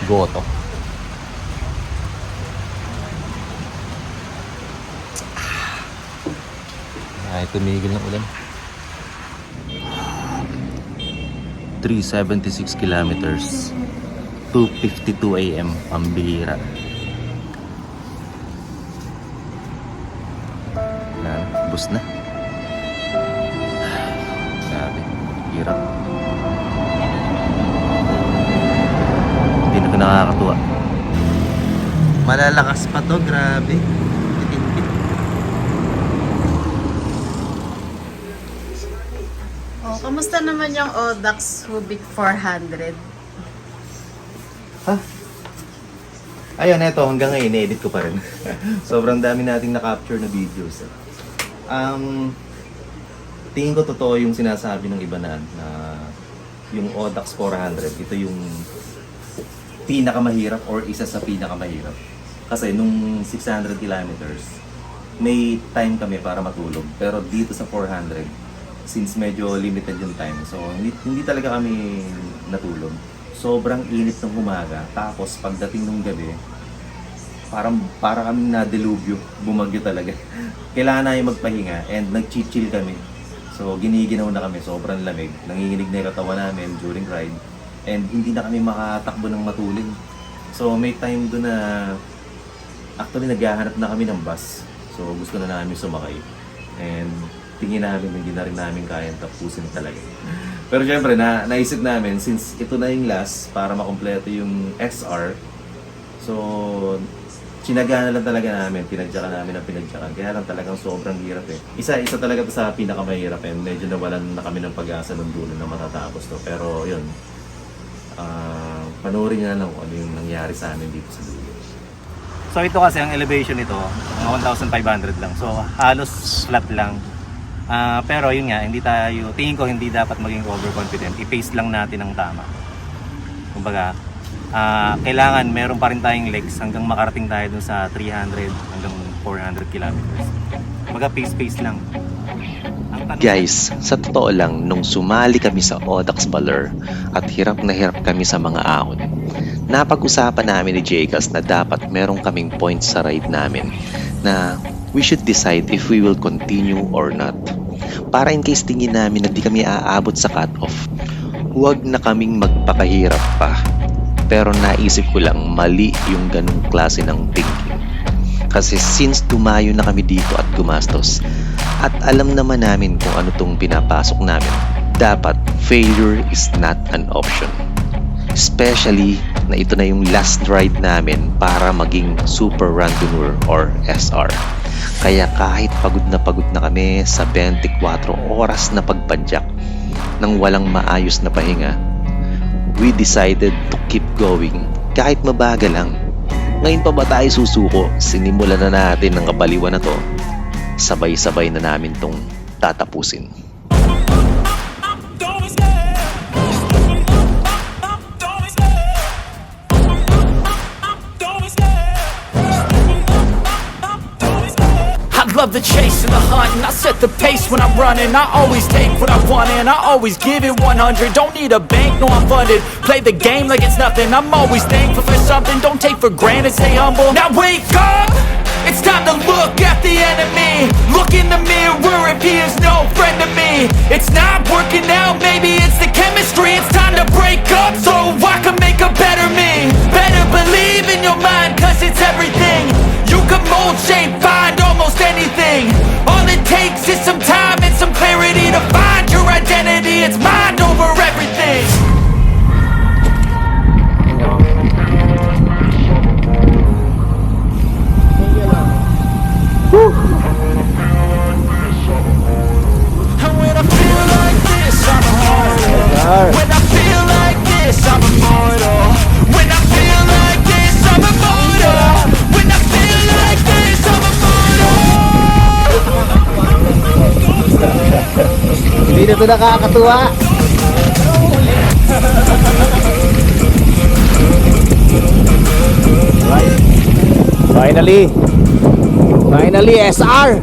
goto. Ay, tumigil ng ulan. 376 kilometers. 2:52 AM. Pambihira. Bus na. Grabe. Hirap. Hindi na ko nakakatuwa. Malalakas pa to. Grabe. Oh, kamusta naman yung Audax Rubik 400? Ayun, eto, hanggang ngayon, edit ko pa rin. Sobrang dami nating na-capture na videos. Tingin ko totoo yung sinasabi ng iba na yung Audax 400, ito yung pinakamahirap or isa sa pinakamahirap. Kasi nung 600 kilometers, may time kami para matulog. Pero dito sa 400, since medyo limited yung time, so hindi talaga kami natulog. Sobrang init ng umaga, tapos pagdating ng gabi, para kaming nadelubyo, bumagyo talaga. Kailangan na yung magpahinga and nag-chill kami. So giniginaw na kami, sobrang lamig. Nanginginig na yung katawan namin during ride and hindi na kami makatakbo ng matulin. So may time doon na actually naghahanap na kami ng bus. So gusto na namin sumakay. And tingin namin hindi na rin namin kayang tapusin talaga. Pero syempre naisip namin since ito na yung last para makumpleto yung SR. So sinaga na lang talaga namin, pinagtsakan namin ang pinagtsakan. Kaya lang talagang sobrang hirap eh. Isa talaga to sa pinakamahirap eh. Medyo nawalan na kami ng pag-asa ng dulo na matatapos to. Pero yun, panoorin nyo na lang kung ano yung nangyari sa amin dito sa dulo. So ito kasi ang elevation nito, mga 1,500 lang. So halos flat lang. Pero yun nga, tingin ko hindi dapat maging overconfident. I-pace lang natin ang tama. Kumbaga, kailangan meron pa rin tayong legs hanggang makarating tayo dun sa 300 hanggang 400 kilometers. Kumbaga, pace lang. Guys, sa totoo lang, nung sumali kami sa Audax Baler at hirap na hirap kami sa mga ahon, napag-usapan namin ni Jcas na dapat meron kaming points sa ride namin na we should decide if we will continue or not. Para in case tingin namin na di kami aabot sa cut-off, huwag na kaming magpakahirap pa. Pero naisip ko lang mali yung ganung klase ng thinking. Kasi since tumayo na kami dito at gumastos, at alam naman namin kung ano tong pinapasok namin, dapat failure is not an option. Especially na ito na yung last ride namin para maging Super Randonneur or SR. Kaya kahit pagod na kami sa 24 oras na pagpadyak nang walang maayos na pahinga, we decided to keep going kahit mabagal lang. Ngayon pa ba tayo susuko? Sinimulan na natin ang kabaliwan na to. Sabay-sabay na namin tong tatapusin. I love love the chase and the hunt, and I set the pace when I'm running. I always take what I want and I always give it 100. Don't need a bank, no I'm funded. Play the game like it's nothing. I'm always thankful for something. Don't take for granted, stay humble. Now wake up! It's time to look at the enemy. Look in the mirror if he is no friend to me. It's not working out, maybe it's the chemistry. It's time to break up so I can make a better me. Better believe in your mind, cause it's everything. You can mold, shape, find almost anything. All it takes is some time and some clarity to find your identity. It's mind over everything. And when I feel like this, I'm immortal. When I feel like this, I'm immortal. When I feel like this, I'm immortal. When I feel like this, I'm immortal. Hindi na ito nakakatuwa. Finally, SR!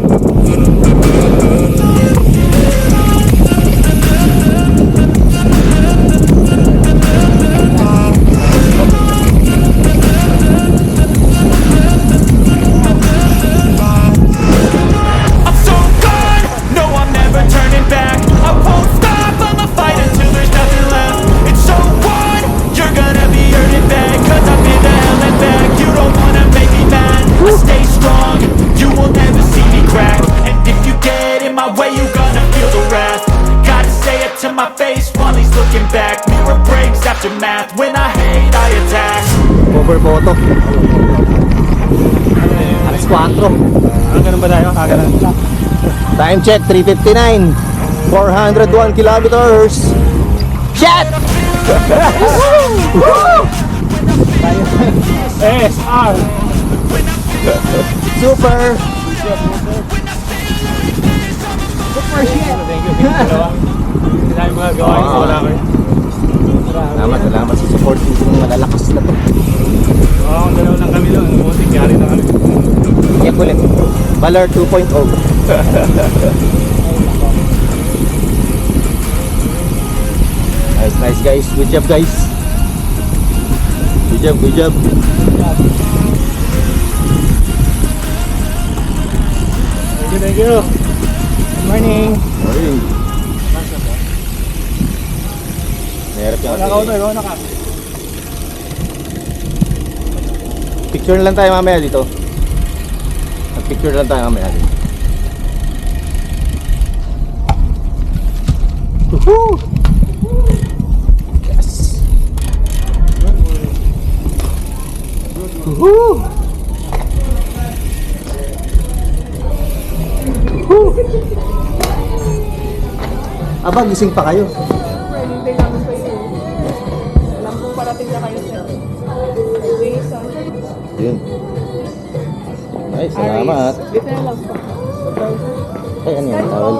I'm so gone, no I'm never turning back. I won't stop, I'ma fight until there's nothing left. It's so on, you're gonna be earning back. Cause I've been to hell and back. You don't wanna make me mad. I stay strong, you will never see me crack. And if you get in my way, you're gonna feel the wrath. Gotta say it to my face while he's looking back. Mirror breaks after math. When I hate, I attack. Over photo. Alas 4. Ano ganun ba tayo? Time check, 3:59. 401 kilometers. Shit! SR! Super! Dahil mga gawain ko wala kayo. Salamat sa support ng malalakas na to. Oo, ang dalaw lang kami doon. Butik yari na kami. Check ulit. Valor 2.0. Nice guys. Good job guys. Good job. Thank you. Good morning. Meron yung Ikaw na ka. Picture lang tayo mamaya dito. Picture lang tayo mamaya dito. Woohoo! Yes. Woohoo! Woohoo! Aba, gising pa kayo. Yun. Ay, salamat. Ay, ano yan? Tawal.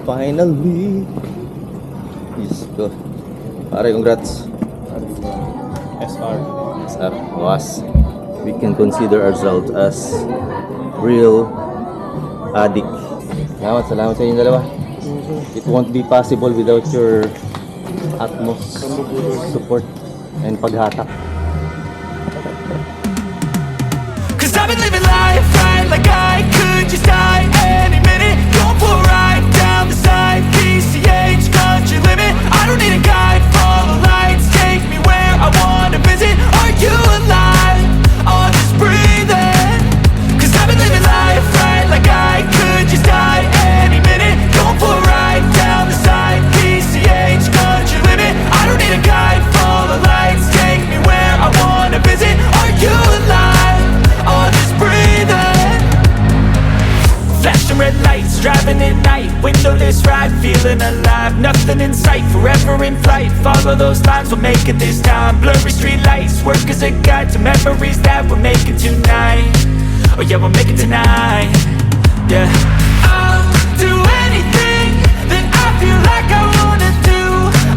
Finally. Yes, go. Pare, congrats. SR. SR. Was. We can consider ourselves as real addict. Salamat sa inyong dalawa. It won't be possible without your utmost support and paghatak. Cause I've been living life right like I could just die any minute. Going for a ride down the side, PCH country limit. I don't need a guide, follow lights, take me where I wanna visit. Are you alive? Or just breathing? Cause I've been living life right like I could just die any minute. Going for a ride down the side, PCH country limit. I don't need a guide, follow lights, take me where I wanna visit. Are you alive? Or just breathing? Flashing red lights, driving at night, windowless ride, feeling alive. Nothing in sight, forever in flight. Follow those lines, we'll make it this time. Blurry street lights, work as a guide to memories that we're making tonight. Oh yeah, we'll make it tonight. Yeah. I'll do anything that I feel like I wanna do.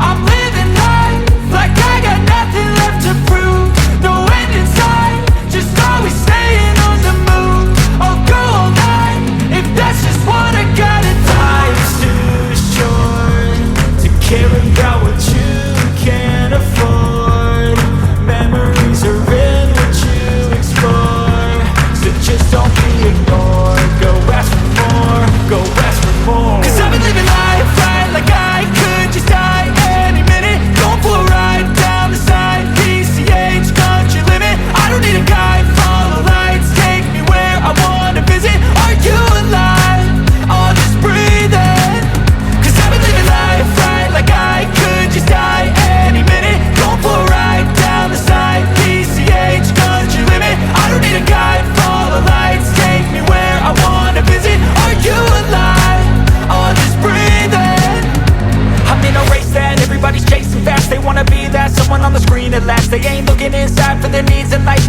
I'm living life like I got nothing left to prove. No end in sight,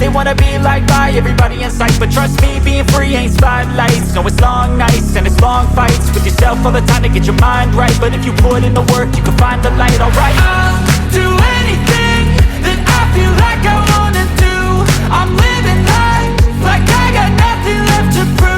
They wanna be liked by everybody in sight, but trust me, being free ain't spotlights. No, it's long nights and it's long fights with yourself all the time to get your mind right. But if you put in the work, you can find the light, alright. I'll do anything that I feel like I wanna do. I'm living life like I got nothing left to prove.